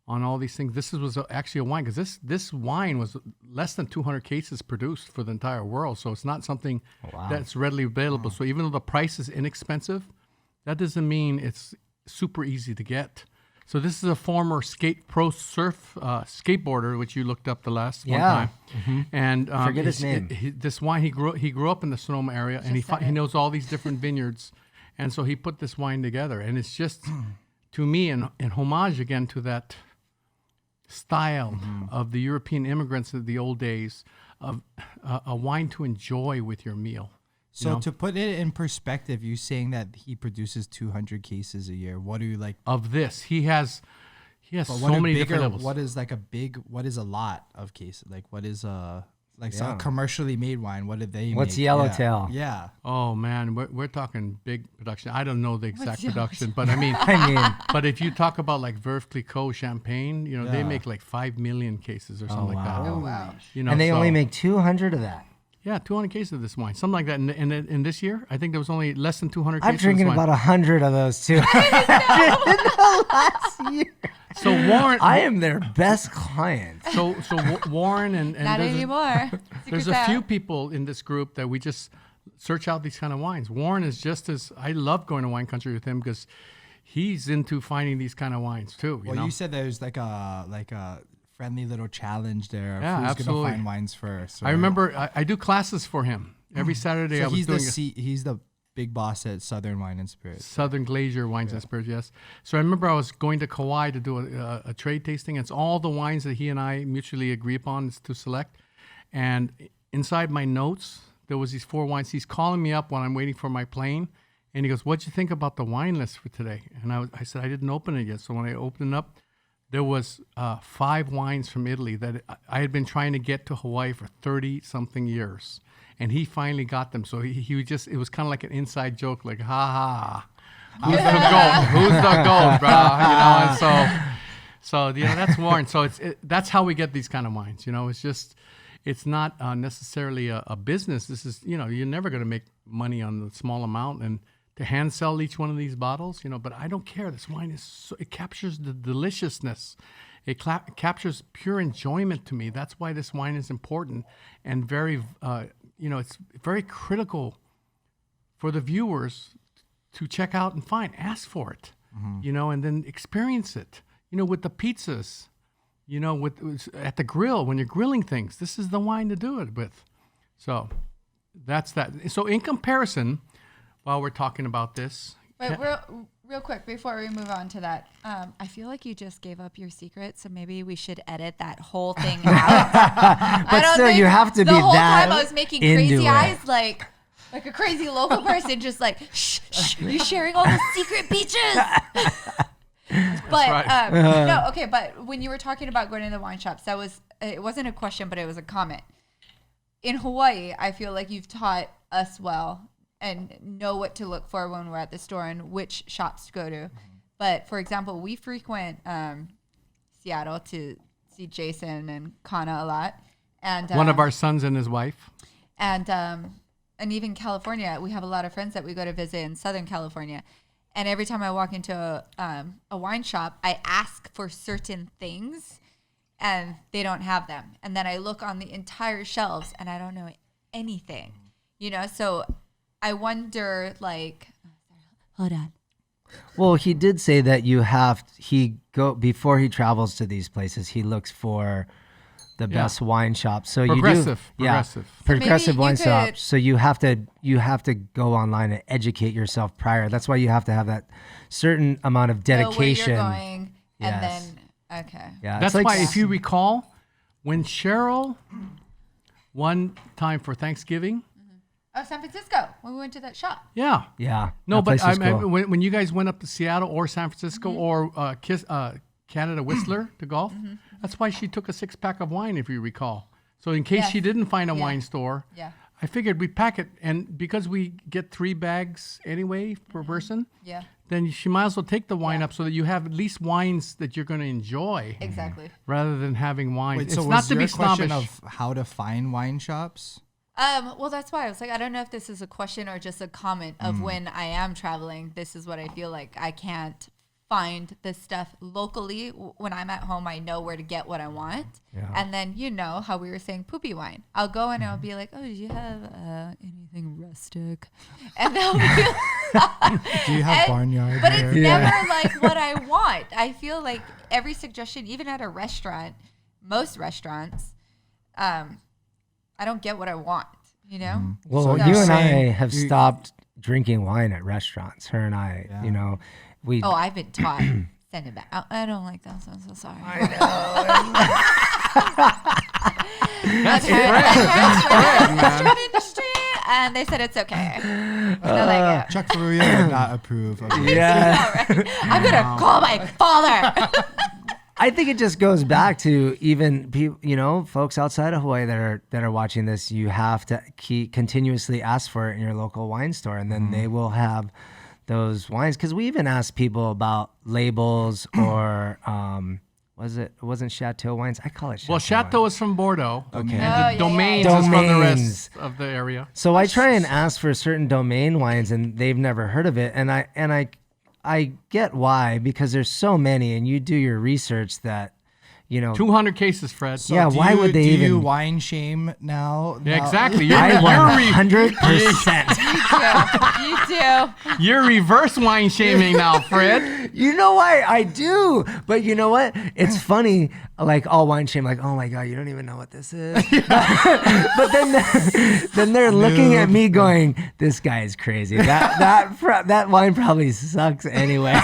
all these things. This was actually a wine because this wine was less than 200 cases produced for the entire world. So it's not something that's readily available. So even though the price is inexpensive, that doesn't mean it's super easy to get. So this is a former pro surf skateboarder, which you looked up the last one time. Mm-hmm. And forget his name. This wine, he grew up in the Sonoma area, and he knows all these different vineyards, and so he put this wine together. And it's just, to me, in homage again to that style of the European immigrants of the old days, of a wine to enjoy with your meal. So to put it in perspective, you're saying that he produces 200 cases a year. What do you like? Of this, he has so many different levels. What is what is a lot of cases? Like what is some commercially made wine? What did they What's make? Yellowtail? Yeah. Oh man, we're talking big production. I don't know the exact production, but I mean, but if you talk about like Veuve Clicquot champagne, they make like 5 million cases or something like that. Oh wow. And they only make 200 of that. Yeah, 200 cases of this wine, something like that. In this year, I think there was only less than 200 cases. I'm drinking of this wine. about 100 of those too. Last year. So Warren, I am their best client. So Warren and Not there's anymore. there's a few people in this group that we just search out these kind of wines. Warren is just as I love going to wine country with him because he's into finding these kind of wines too. You said there's like a friendly little challenge there. Yeah, who's absolutely. gonna find wines first? Right? I remember I do classes for him every Saturday. So I was doing he's the big boss at Southern Wine and Spirits. Southern Glacier Wines and Spirits, yes. So I remember I was going to Kauai to do a trade tasting. It's all the wines that he and I mutually agree upon to select. And inside my notes, there was these 4 wines. He's calling me up when I'm waiting for my plane. And he goes, what'd you think about the wine list for today? And I said, I didn't open it yet. So when I opened it up, there was 5 wines from Italy that I had been trying to get to Hawaii for 30-something years. And he finally got them. So he it was kind of like an inside joke, like, ha ha, who's the goat? Who's the goat, bro? And so that's Warren. So that's how we get these kind of wines. It's not necessarily a business. This is, you're never going to make money on the small amount. And to hand sell each one of these bottles, but I don't care. This wine it captures the deliciousness. It captures pure enjoyment to me. That's why this wine is important and very, it's very critical for the viewers to check out and find. Ask for it, and then experience it. With the pizzas, at the grill when you're grilling things. This is the wine to do it with. So that's that. So in comparison. While we're talking about this. Wait, real quick, before we move on to that, I feel like you just gave up your secret, so maybe we should edit that whole thing out. But still, you have to be that the whole time I was making crazy it. eyes like a crazy local person, just like, shh, you're sharing all the secret beaches. But, right. no, okay, but when you were talking about going to the wine shops, that was it wasn't a question, but it was a comment. In Hawaii, I feel like you've taught us well and know what to look for when we're at the store and which shops to go to. But for example, we frequent Seattle to see Jason and Kana a lot, and One of our sons and his wife. and even California. We have a lot of friends that we go to visit in Southern California, and every time I walk into a wine shop, I ask for certain things, and they don't have them. And then I look on the entire shelves, and I don't know anything, So I wonder, like, hold on. Well, he did say that before he travels to these places, he looks for the best wine shops. So Progressive you wine could- shops. So you have to go online and educate yourself prior. That's why you have to have that certain amount of dedication. Know where you're going, and Yes. then okay. Yeah, That's it's like why, if you recall, when Cheryl, one time for Thanksgiving, Oh, San Francisco, when we went to that shop. yeah. yeah, No, that but place is cool. when you guys went up to Seattle or San Francisco or Canada Whistler to golf, that's why she took a 6-pack of wine, if you recall. So in case Yes. she didn't find a Yeah. wine store, Yeah. I figured we'd pack it. And because we get 3 bags anyway per person, Yeah, then she might as well take the wine up so that you have at least wines that you're going to enjoy exactly. rather than having wine. Wait, It's so not was to your be question snobbish. of how to find wine shops? Well, that's why I was like, I don't know if this is a question or just a comment of when I am traveling. This is what I feel like. I can't find this stuff locally. When I'm at home, I know where to get what I want. Yeah. And then, how we were saying poopy wine. I'll go and I'll be like, oh, do you have anything rustic? And they'll be Do you have barnyard But there? it's never like what I want. I feel like every suggestion, even at a restaurant, most restaurants, I don't get what I want, Well, So you you're and I saying have stopped drinking wine at restaurants. Her and I, we. Oh, I've been taught. Send it back. I don't like that, so I'm so sorry. That's Restaurant industry, and they said it's okay. So like, Chuck Furuya would not approve of this. yeah. all right. I'm gonna call my father. I think it just goes back to even people, folks outside of Hawaii that are watching this. You have to continuously ask for it in your local wine store, and then they will have those wines. Because we even asked people about labels or it wasn't Chateau wines? I call it Chateau. Well, Chateau wines. is from Bordeaux. Okay. And Oh, yeah, the domains yeah. is from the Domains. rest of the area. So I try and ask for certain domain wines, and they've never heard of it, and I get why, because there's so many, and you do your research that 200 cases, Fred. So Yeah, do why you- would they do you even- wine shame now? Yeah, exactly. I You're 100%. You do. you're reverse wine shaming now, Fred. You know why I do, but you know what? It's funny, like all wine shame, like, oh my god, you don't even know what this is. But then they're looking at me going, this guy is crazy. That wine probably sucks anyway.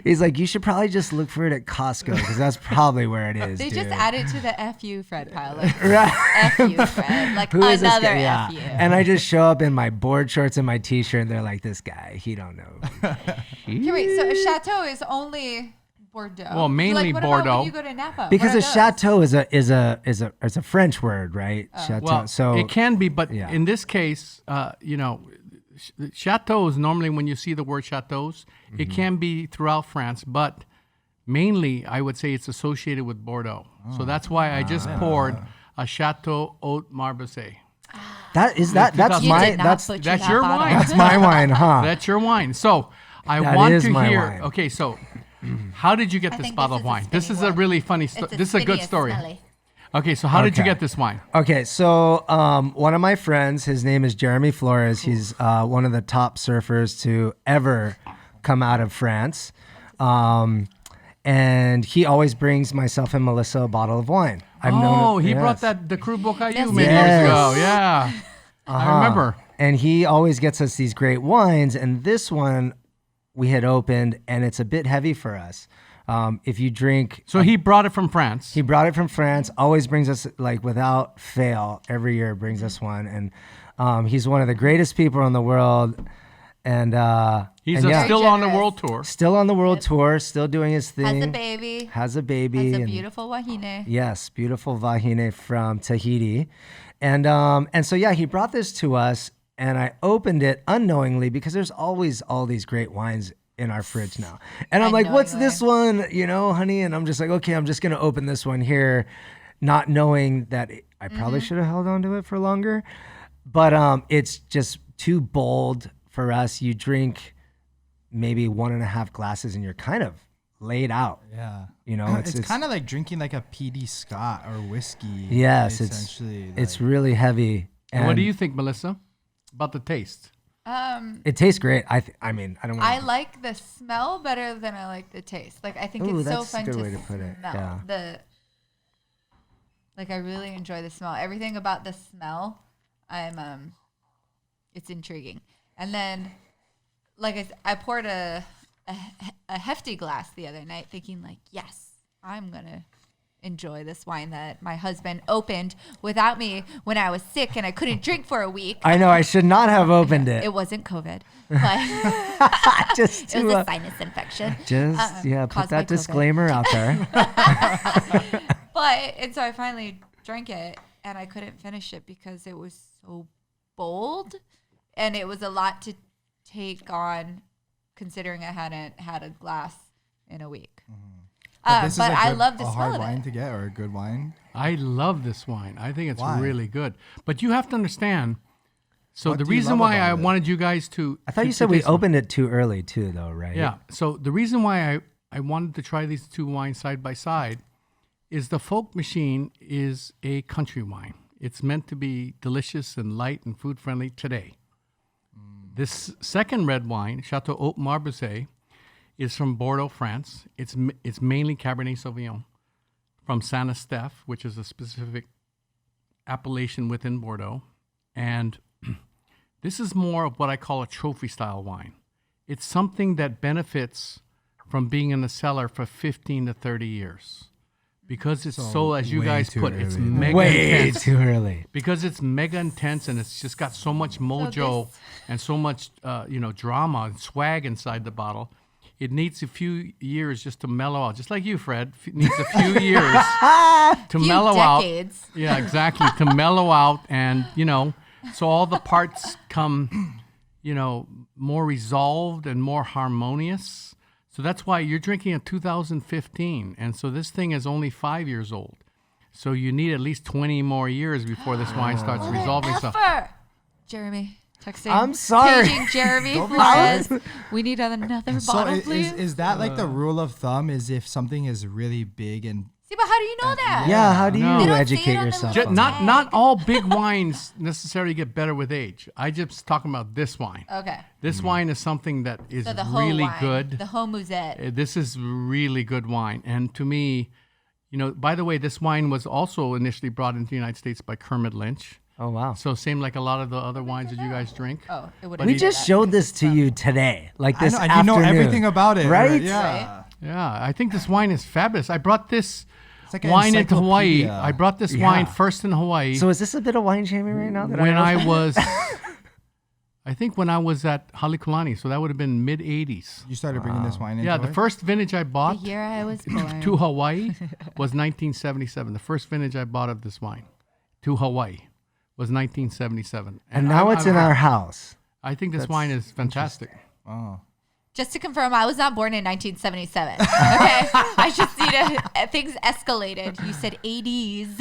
He's like, you should probably just look for it at Costco because that's probably where it is. They dude. just added to the FU Fred pile. Like, Right. FU Fred. Like Who is this another guy? Yeah. FU. And I just show up in my board shorts and my t-shirt, and they're like, this guy, he don't know. Okay, wait, so a Chateau is only Bordeaux. Well, mainly like, what Bordeaux. About when you go to Napa? Because What a are those? chateau is a French word, right? Chateau. Well, so it can be, but yeah. in this case, chateaus, normally when you see the word chateaus, it can be throughout France, but mainly I would say it's associated with Bordeaux. So that's why I just poured a Chateau Haut Marbuzet. that's You my did not that's butcher that's that your bottle. wine. that's my wine, huh? That's your wine. So I That want is to my hear. wine. Okay, so how did you get I this think bottle this of is a wine? This spinny is a one. really funny It's story. This is a good spinny, story. smelly. Okay, so how did you Okay. get this wine? Okay, so one of my friends, his name is Jeremy Flores. He's one of the top surfers to ever come out of France. And he always brings myself and Melissa a bottle of wine. I've known He yes. brought that the Cru Bocayu Yes, many yes. years ago. Yeah, I remember. And he always gets us these great wines. And this one we had opened, and it's a bit heavy for us. If you drink, So he brought it from France. he brought it from France. Always brings us, like without fail, every year brings us one. And he's one of the greatest people in the world. And He's and still on the generous. world tour. still on the world tour, still doing his thing. Has a baby. Has a and- beautiful wahine. Yes, beautiful vahine from Tahiti. And so yeah, he brought this to us and I opened it unknowingly because there's always all these great wines in our fridge now. And I'm like, what's this one, honey? And I'm just like, okay, I'm just going to open this one here, not knowing that I probably should have held on to it for longer. But it's just too bold for us. You drink maybe 1.5 glasses and you're kind of laid out. Yeah. It's kind of like drinking like a PD Scott or whiskey. Yes, essentially. it's really heavy. And what do you think, Melissa, about the taste? It tastes great. I mean, I don't want I like the smell better than I like the taste. Like I think Ooh, it's so that's a fun good to way to put it. smell. Yeah. I really enjoy the smell. Everything about the smell, it's intriguing. And then, I poured a hefty glass the other night, thinking like, yes, I'm gonna enjoy this wine that my husband opened without me when I was sick and I couldn't drink for a week. I know I should not have opened it. It wasn't COVID, but Just it to, was a sinus infection. put caused by that COVID. disclaimer out there. And so I finally drank it and I couldn't finish it because it was so bold and it was a lot to take on considering I hadn't had a glass in a week. This But is I love the a smell hard of wine it. to get or a good wine. I love this wine. I think it's Why? really good. But you have to understand. So What the do you reason love why about I it? wanted you guys to I thought to- you to said we taste them. opened it too early too, though, right? Yeah. So the reason why I wanted to try these two wines side by side is the Folk Machine is a country wine. It's meant to be delicious and light and food friendly today. This second red wine, Chateau Haut Marbuzet, is from Bordeaux, France. It's mainly Cabernet Sauvignon from Saint Estèphe, which is a specific appellation within Bordeaux. And this is more of what I call a trophy style wine. It's something that benefits from being in the cellar for 15 to 30 years. Because it's so as you way guys too put, it's early. mega Way intense. too early. Because it's mega intense and it's just got so much mojo and so much, drama and swag inside the bottle. It needs a few years just to mellow out. Just like you, Fred. It needs a few years to Few mellow decades. out. Yeah, exactly. To mellow out and, so all the parts come, more resolved and more harmonious. So that's why you're drinking a 2015. And so this thing is only 5 years old. So you need at least 20 more years before this wine starts resolving itself. Jeremy, texting. I'm sorry. Paging Jeremy Don't be Flores. sorry. We need another So bottle, please. is that like the rule of thumb? Is if something is really big and See, but how do you know that? Yeah, how do No. you They don't educate say it on the yourself? little on that? Not all big wines necessarily get better with age. I just talking about this wine. Okay. This wine is something that is So the Haut really wine, good. The Marbuzet. This is really good wine. And to me, by the way, this wine was also initially brought into the United States by Kermit Lynch. Oh wow. So same like a lot of the other wines that you guys drink. Oh, it would. We just showed this to you today, like this I know, and you know afternoon. everything about it, right? Yeah. Yeah, I think this wine is fabulous. I brought this It's like an wine into Hawaii. encyclopedia. I brought this Yeah. wine first in Hawaii So is this a bit of wine shaming right now? That when I I was, I think when I was at Halekulani. So that would have been mid 80s. You started bringing this wine into Yeah, the it? first vintage I The bought year I was born. to Hawaii was 1977. The first vintage I bought of this wine to Hawaii was 1977. And now it's in our house. I think this wine is fantastic. Oh. Just to confirm, I was not born in 1977. Okay, I just need to. Things escalated. You said 80s.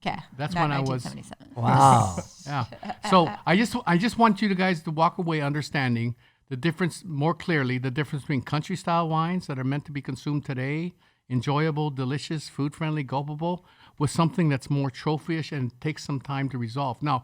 Okay, That's not when I was- 1977. Wow. Yeah. So I just want you guys to walk away understanding the difference more clearly, the difference between country style wines that are meant to be consumed today, enjoyable, delicious, food friendly, gulpable, with something that's more trophy-ish and takes some time to resolve. Now,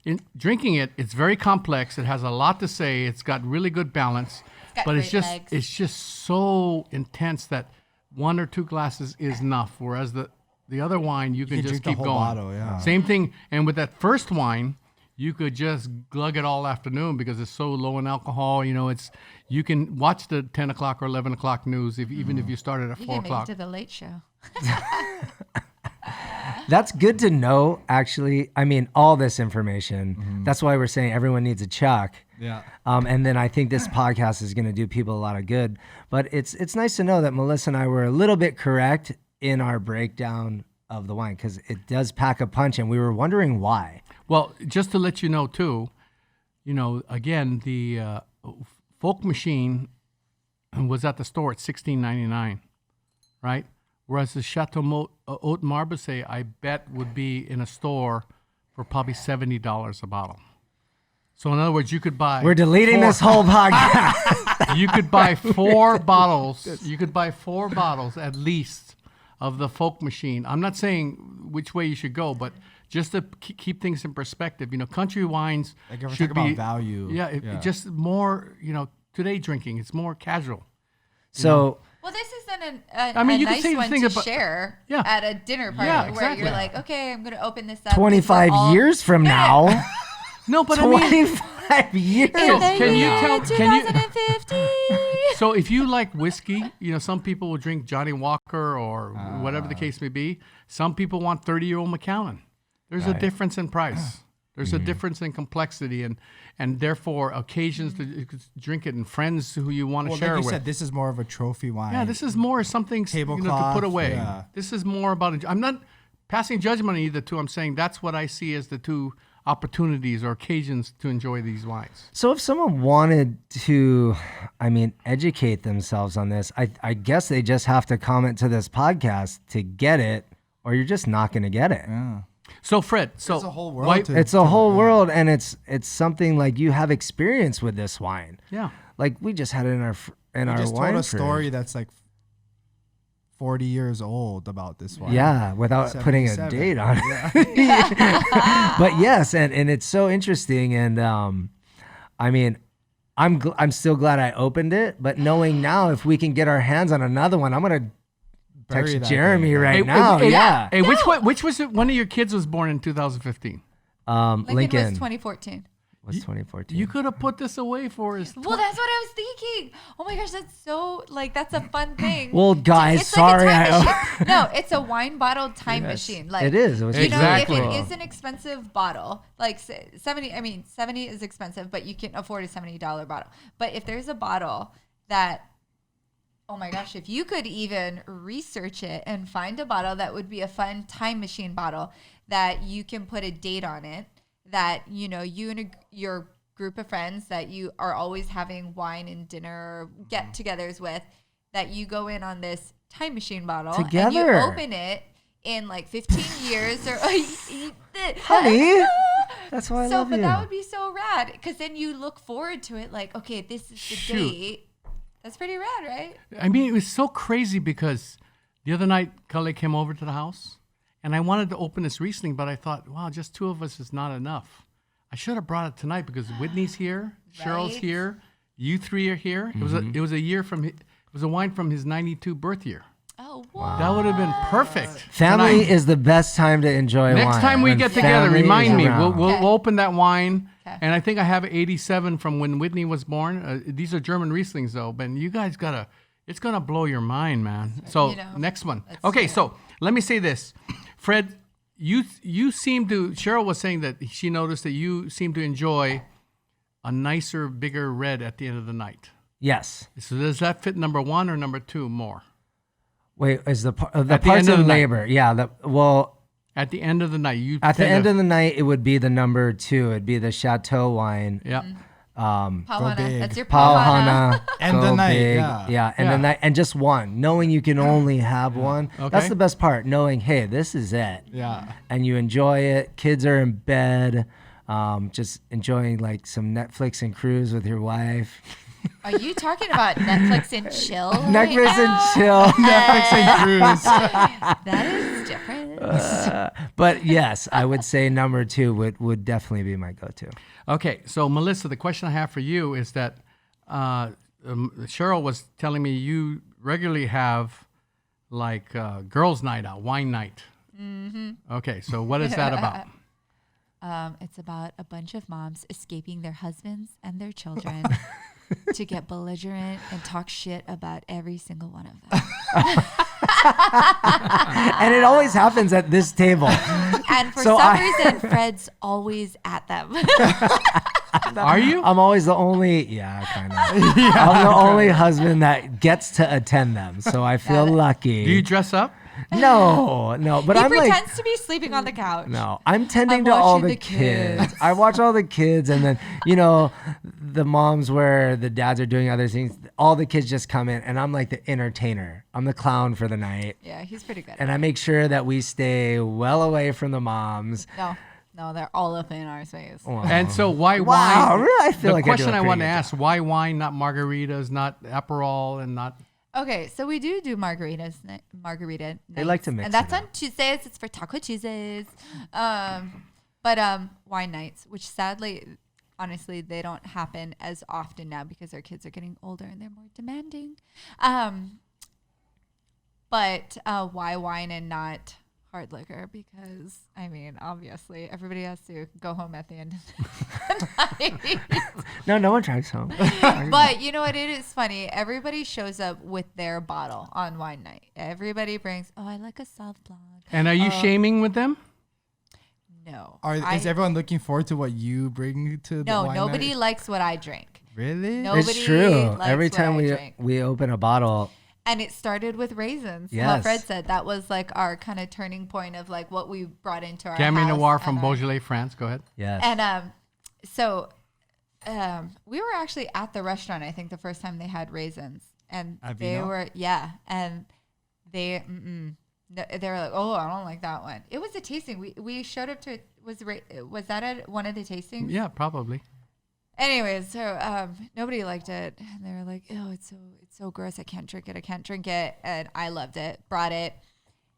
in drinking it, it's very complex. It has a lot to say. It's got really good balance, got but great legs. it's just so intense that 1 or 2 glasses is enough. Whereas the other wine, you can can just drink the keep whole going. bottle, yeah. Same thing. And with that first wine, you could just glug it all afternoon because it's so low in alcohol. You can watch the 10 o'clock or 11 o'clock news even if you started at You 4 can make o'clock. it to the late show. That's good to know, actually. I mean, all this information. That's why we're saying everyone needs a Chuck. Yeah. And then I think this podcast is going to do people a lot of good. But it's nice to know that Melissa and I were a little bit correct in our breakdown of the wine, because it does pack a punch, and we were wondering why. Well, just to let you know too, again, the Folk Machine was at the store at $16.99, right? Whereas the Chateau Haut Marbuzet, I bet, would be in a store for probably $70 a bottle. So in other words, you could buy. We're deleting this whole podcast. You could buy 4 bottles. You could buy 4 bottles at least of the Folk Machine. I'm not saying which way you should go, but just to keep things in perspective, country wines should be about value. Yeah, it just more, today drinking. It's more casual. So. Well, this isn't I mean, a you nice can say the one thing to about- share Yeah. at a dinner party Yeah, where exactly. you're like, okay, I'm going to open this up. 25 years from now. No, but I mean, 25 years. In the can you year tell- can you- 2050. so if you like whiskey, some people will drink Johnny Walker or whatever the case may be. Some people want 30-year-old Macallan. There's a difference in price. There's a difference in complexity and therefore occasions to drink it and friends who you want to share like you with. said, this is more of a trophy wine. Yeah, this is more something to Tablecloth, put away. yeah. This is more about. I'm not passing judgment on either two. I'm saying that's what I see as the two opportunities or occasions to enjoy these wines. So if someone wanted to, educate themselves on this, I guess they just have to comment to this podcast to get it, or you're just not going to get it. Yeah. So Fred, It's a whole world. It's a whole world, and it's something like you have experience with this wine. Yeah. Like we just had it in our I just wine told a fridge. story that's like 40 years old about this wine. Yeah, without putting a 77. date on it. But yes, and it's so interesting, and I'm still glad I opened it. But knowing now, if we can get our hands on another one, I'm gonna Bury text that Jeremy thing. right Hey, now. hey, Yeah, Hey, which was it? One of your kids was born in 2015. Lincoln Lincoln was 2014. was 2014. You could have put this away for us. Well, that's what I was thinking. Oh my gosh, that's so that's a fun thing. Well, guys, It's sorry, Like a time I- machine. No, it's a wine bottle time machine. Like it is. It was Exactly. If it is an expensive bottle, like 70 is expensive, but you can afford a $70 bottle. But if there's a bottle that, oh my gosh, if you could even research it and find a bottle that would be a fun time machine bottle that you can put a date on it, that you and your group of friends that you are always having wine and dinner or get-togethers with, that you go in on this time machine bottle and you Together. open it in like 15 years or Honey, that's why I love but you. that would be so rad, because then you look forward to it like, okay, this is the Shoot. date. That's pretty rad, right? I mean, it was so crazy because the other night, Cully came over to the house, and I wanted to open this Riesling, but I thought, wow, just 2 of us is not enough. I should have brought it tonight because Whitney's here, Cheryl's Right. here, you 3 are here. It was a wine from his 92 birth year. Oh, wow. That would have been perfect. Family tonight. is the best time to enjoy wine. Next time we when get together, family remind is me. around. We'll Okay. open that wine. Okay. And I think I have 87 from when Whitney was born. These are German Rieslings, though. But you guys it's going to blow your mind, man. So next one. Okay, so let me say this. Fred, you seem to, Cheryl was saying that she noticed that you seem to enjoy a nicer, bigger red at the end of the night. Yes. So does that fit number 1 or number 2 more? Wait, is the At the parts end of in the night. labor? Yeah. At the end of the night, you At the tend end to- of the night, it would be the number 2. It'd be the Chateau wine. yeah. Pauhana. big. That's your Pauhana. Pauhana. And go the night, big. yeah. And Yeah. the night, and just one. Knowing you can only have one. Okay. That's the best part. Knowing, hey, this is it. Yeah. And you enjoy it. Kids are in bed, just enjoying like some Netflix and cruise with your wife. Are you talking about Netflix and chill? Netflix and chill. Netflix and cruise. That is different. But yes, I would say number 2 would definitely be my go-to. Okay, so Melissa, the question I have for you is that Cheryl was telling me you regularly have like girls' night out, wine night. Mm-hmm. Okay, so what is that about? It's about a bunch of moms escaping their husbands and their children to get belligerent and talk shit about every single one of them. And it always happens at this table. And for So some I- reason, Fred's always at them. Are you? I'm always the only, kind of. I'm the only husband that gets to attend them, so I feel lucky. Do you dress up? No, but He I'm like, pretends to be sleeping on the couch. no, I'm tending I'm to all watching the the kids. kids. I watch all the kids, and then the moms where the dads are doing other things. All the kids just come in, and I'm like the entertainer. I'm the clown for the night, Yeah, he's pretty good. and I make sure that we stay well away from the moms. No, they're all up in our face. And so why Wow, wine? really? I feel the like I do a question I pretty want to good ask: why wine, not margaritas, not Aperol, and not? Okay, so we do margarita nights, They like to mix and that's it on Tuesdays. It's for Taco Tuesdays. But wine nights, which sadly, honestly, they don't happen as often now because our kids are getting older and they're more demanding. But why wine and not hard liquor? Because I mean, obviously, everybody has to go home at the end of the night. No one drives home. But you know what? It is funny. Everybody shows up with their bottle on wine night. Everybody brings, I like a Sauv Blanc. And are you shaming with them? No. Is everyone looking forward to what you bring to the wine nobody night? likes what I drink. Really? Nobody It's true. likes Every what time I drink. we open a bottle, And it started with raisins. How Yes. Fred said that was like our kind of turning point of like what we brought into our Cameron house. Noir from and our- Beaujolais, France. Go ahead. yes. And we were actually at the restaurant, I think, the first time they had raisins. And they Vino? were, and they, they were like, I don't like that one. It was a tasting. We showed up to, was that at one of the tastings? Yeah, probably. Anyways, so nobody liked it. And they were like, it's so gross. I can't drink it. And I loved it, brought it.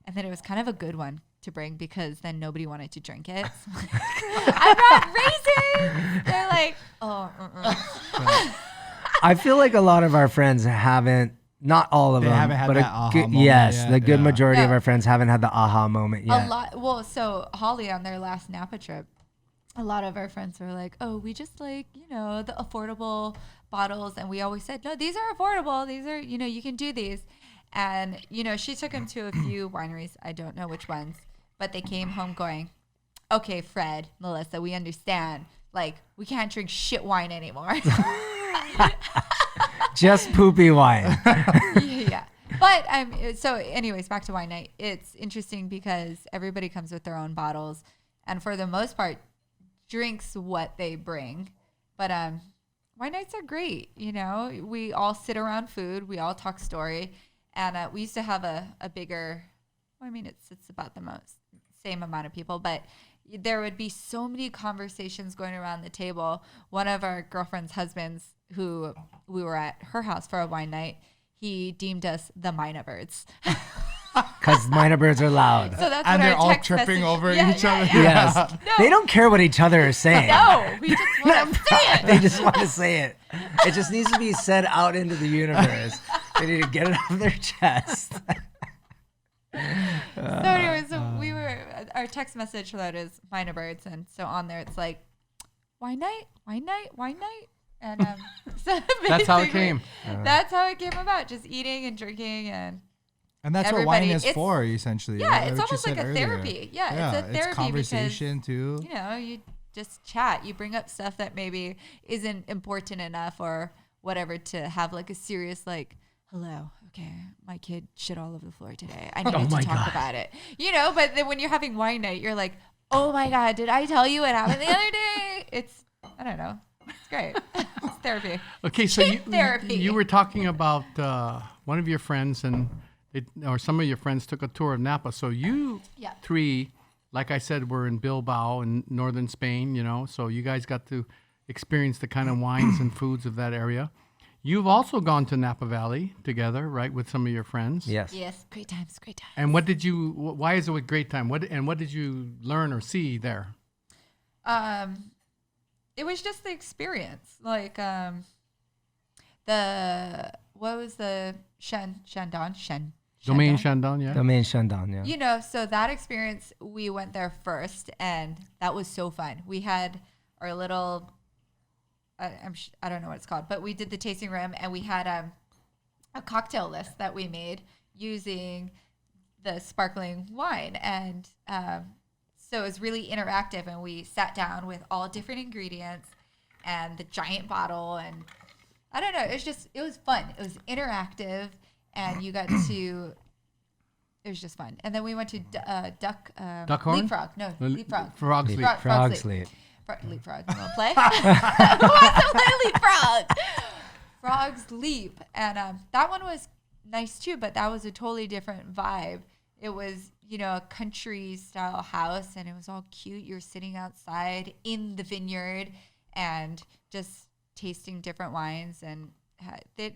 And then it was kind of a good one to bring because then nobody wanted to drink it. So I brought raisins. They're like, I feel like a lot of our friends haven't, not all of They them, haven't had but that aha moment yes, yet. the good Yeah. majority of No. our friends haven't had the aha moment yet. a lot. Well, so Holly on their last Napa trip, a lot of our friends were like, we just like, the affordable bottles. And we always said, no, these are affordable. These are, you can do these. And, she took them to a few wineries. I don't know which ones, but they came home going, okay, Fred, Melissa, we understand. Like, we can't drink shit wine anymore. Just poopy wine. Yeah. But so anyways, back to wine night. It's interesting because everybody comes with their own bottles and for the most part drinks what they bring. But wine nights are great, We all sit around food, we all talk story, and we used to have a bigger, it's about the same amount of people, but there would be so many conversations going around the table. One of our girlfriend's husbands, who we were at her house for a wine night, he deemed us the Mina Birds. Because minor birds are loud. So that's And what they're our all text tripping message- over Yeah, each yeah, other. yeah. Yes. No. They don't care what each other are saying. No, we just want to say it. They just want to say it. It just needs to be said out into the universe. They need to get it off their chest. So anyway, our text message for that is Mina Birds, and so on there it's like, wine night. And so That's how it basically, came. That's how it came about, just eating and drinking and And that's what wine Everybody- is it's- for, essentially. yeah, right? it's What you almost like said a earlier. therapy. Yeah, it's a therapy It's conversation too. because, you just chat. You bring up stuff that maybe isn't important enough or whatever to have like a serious like, hello, okay, my kid shit all over the floor today. I need my to talk God. about it. But then when you're having wine night, you're like, oh my God, did I tell you what happened the other day? It's, I don't know. It's great. It's therapy. Okay, so Therapy. you were talking about one of your friends or some of your friends took a tour of Napa. So you Yeah. three, like I said, were in Bilbao in northern Spain, so you guys got to experience the kind of wines and foods of that area. You've also gone to Napa Valley together, right, with some of your friends. Yes. Yes, great times. And why is it a great time? What did you learn or see there? It was just the experience. Like, what was the Shandon? Domaine Chandon, yeah. Domaine Chandon, yeah. So that experience, we went there first, and that was so fun. We had our little, I don't know what it's called, but we did the tasting room, and we had a cocktail list that we made using the sparkling wine, and so it was really interactive, and we sat down with all different ingredients, and the giant bottle, and I don't know. It was fun. It was interactive, and you got to. It was just fun. And then we went to Duckhorn? Leapfrog. No, Leapfrog. Frog's Leap. Frog's Leap. Leapfrog. You want to play? Who wants to play Leapfrog? Frog's Leap. And that one was nice too, but that was a totally different vibe. It was, a country style house, and it was all cute. You were sitting outside in the vineyard and just tasting different wines. And that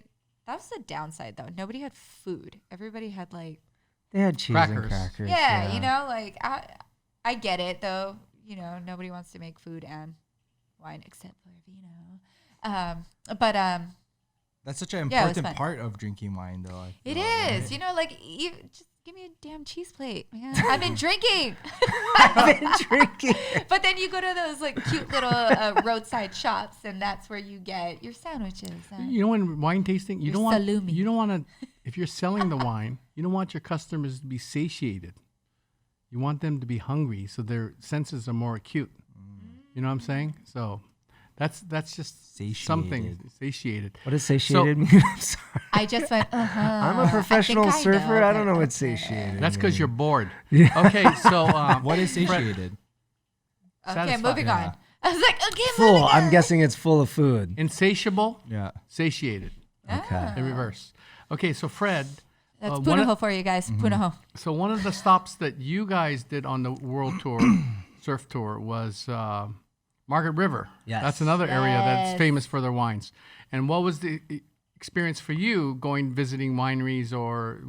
was the downside, though. Nobody had food. Everybody had They had cheese Crackers. and crackers. Yeah, I get it, though. Nobody wants to make food and wine except for Vino. That's such an Yeah, it was important fun. part of drinking wine, though. I It feel, is. right? You just give me a damn cheese plate, man. I've been drinking. I've been drinking. But then you go to those cute little roadside shops, and that's where you get your sandwiches. When wine tasting, you Your don't want salumi. you don't want to. If you're selling the wine, you don't want your customers to be satiated. You want them to be hungry, so their senses are more acute. You know what I'm saying? So that's just something satiated. What does satiated mean? I'm sorry. I just went, I'm a professional surfer. I don't know what satiated. satiated That's because means. you're bored. Okay, so What is satiated? Okay, Satisfied. moving on. I was like, okay, full. moving on. I'm guessing it's full of food. insatiable, Yeah. satiated, Okay. in reverse. Okay, so Fred. That's one Punahou of- for you guys. Punahou. So one of the stops that you guys did on the world tour, surf tour, was Margaret River. Yes. That's another area that's Yes. famous for their wines. And what was the experience for you going visiting wineries or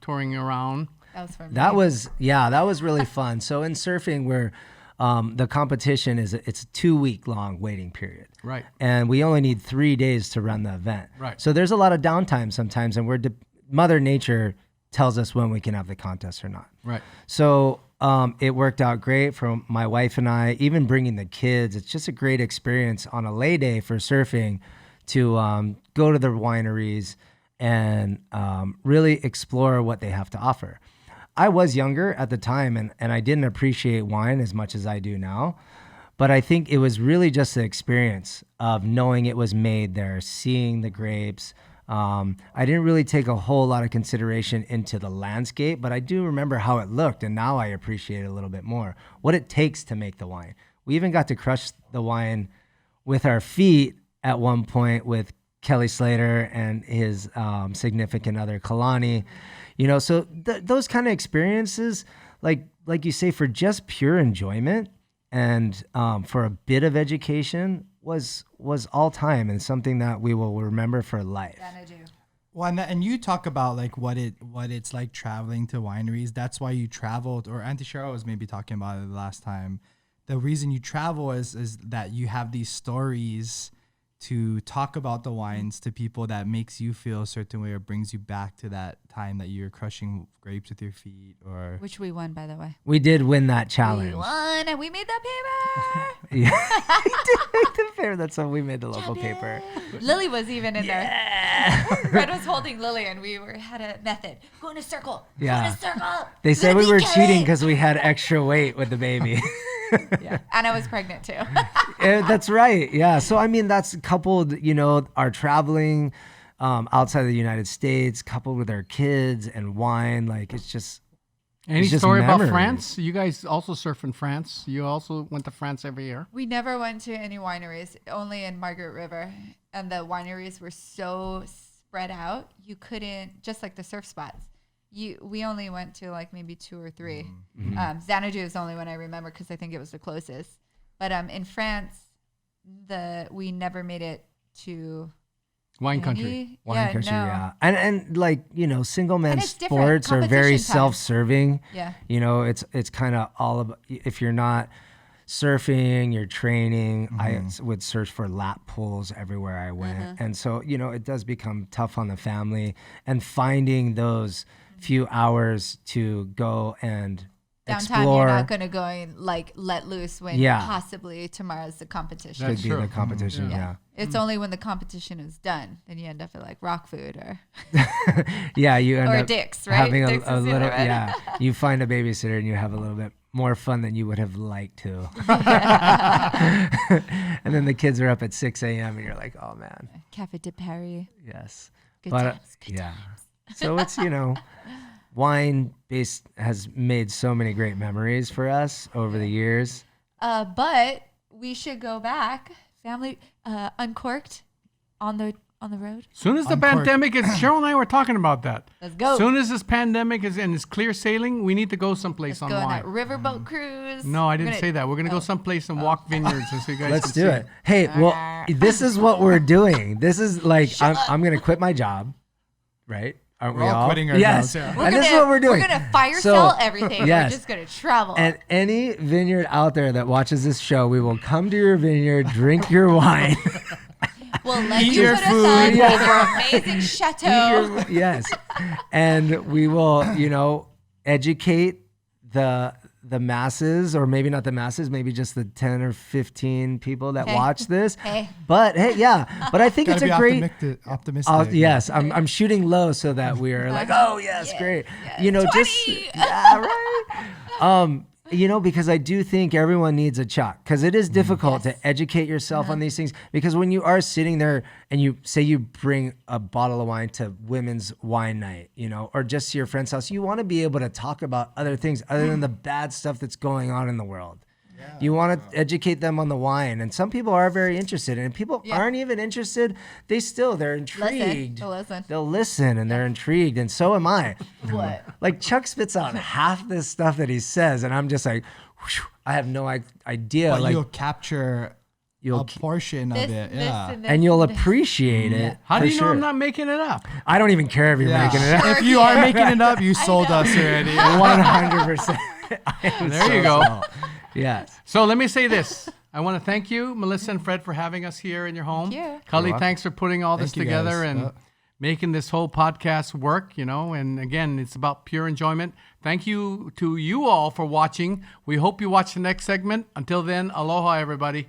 touring around? That was for me. That was really fun. So in surfing, where the competition it's a 2-week long waiting period. Right. And we only need 3 days to run the event. Right. So there's a lot of downtime sometimes, and Mother Nature tells us when we can have the contest or not. Right. So it worked out great for my wife and I, even bringing the kids. It's just a great experience on a lay day for surfing to go to the wineries and really explore what they have to offer. I was younger at the time, and I didn't appreciate wine as much as I do now. But I think it was really just the experience of knowing it was made there, seeing the grapes. I didn't really take a whole lot of consideration into the landscape, but I do remember how it looked, and now I appreciate it a little bit more. What it takes to make the wine. We even got to crush the wine with our feet at one point with Kelly Slater and his significant other, Kalani. So those kind of experiences, like you say, for just pure enjoyment and for a bit of education, was all time and something that we will remember for life. Xanadu. Well, and you talk about what it's like traveling to wineries. That's why you traveled, or Auntie Cheryl was maybe talking about it the last time. The reason you travel is that you have these stories to talk about the wines to people that makes you feel a certain way or brings you back to that time that you're crushing grapes with your feet, or Which we won, by the way. We did win that challenge. We won, and we made that paper. Yeah, we did make the paper. That's how we made the local paper. Lily was even in there. Fred was holding Lily, and we had a method. Go in a circle. Yeah. Go in a circle. They said we Lily, were Kelly. cheating because we had extra weight with the baby. Yeah. And I was pregnant, too. That's right. Yeah. So, I mean, that's coupled, our traveling outside of the United States, coupled with our kids and wine. It's just. Any it's just story about memories. France? You guys also surf in France. You also went to France every year. We never went to any wineries, only in Margaret River. And the wineries were so spread out, you couldn't, just like the surf spots. We only went to maybe 2 or 3. Xanadu is the only one I remember because I think it was the closest. But in France, we never made it to Wine country. Wine country, yeah. And single man And it's different. sports are very Competition time. self-serving. Yeah. It's kind of all about, if you're not surfing, you're training. I would search for lap pools everywhere I went. And so, it does become tough on the family, and finding those few hours to go and downtown. explore. You're not going to go and let loose when Yeah. possibly tomorrow's the competition. That's Could be true. the competition, yeah. It's only when the competition is done, then you end up at rock food or Yeah, you end or up Dick's, right? having Dick's a is the little, other one. yeah. You find a babysitter and you have a little bit more fun than you would have liked to. And then the kids are up at 6 a.m. and you're like, oh man. Cafe de Paris. Yes. Good But times, good yeah. So it's, wine based has made so many great memories for us over the years. But we should go back. Family Uncorked on the road. Soon as the Uncorked. pandemic is, Cheryl and I were talking about that. Let's go. Soon as this pandemic is and it's clear sailing, we need to go someplace Let's on go on wine. that riverboat cruise. No, I didn't We're say that. We're gonna go someplace and walk vineyards, and so you guys. Let's can do see. it. Hey, well, this is what we're doing. This is like, I'm going to quit my job, right? Aren't We're we all quitting our Yes. jobs, yeah. We're And this is gonna- what we're doing. We're gonna fire So, sell everything. yes. We're just gonna travel. And any vineyard out there that watches this show, we will come to your vineyard, drink your wine. we'll let Eat you your put food. us on Yeah. your amazing chateau. Yes. And we will, educate the masses, or maybe not the masses, maybe just the 10 or 15 people that Hey. watch this. Hey. But hey, yeah. But I think Gotta it's be a great optimistic. yes, I'm shooting low so that we are like, oh yes, Yeah, great. yeah. Just 20. yeah, right. Because I do think everyone needs a Chuck, because it is difficult Yes. to educate yourself on these things, because when you are sitting there and you say you bring a bottle of wine to women's wine night, or just to your friend's house, you want to be able to talk about other things other than the bad stuff that's going on in the world. You want to educate them on the wine, and some people are very interested, and people aren't even interested. They're intrigued. Listen. They'll listen, and they're intrigued, and so am I. What? Like Chuck spits out half this stuff that he says, and I'm just like, whew, I have no idea. But like you'll capture a portion of This, it. this, Yeah. and this, and you'll and this. appreciate it. How for do you know sure. I'm not making it up? I don't even care if you're Yeah. making it up. If you are making it up, you sold us already. 100%. There you go. Yes. So let me say this. I want to thank you, Melissa and Fred, for having us here in your home. Thank you. Cully, You're welcome. thanks for putting all this Thank you, together guys. and making this whole podcast work, And again, it's about pure enjoyment. Thank you to you all for watching. We hope you watch the next segment. Until then, aloha, everybody.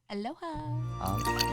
Aloha.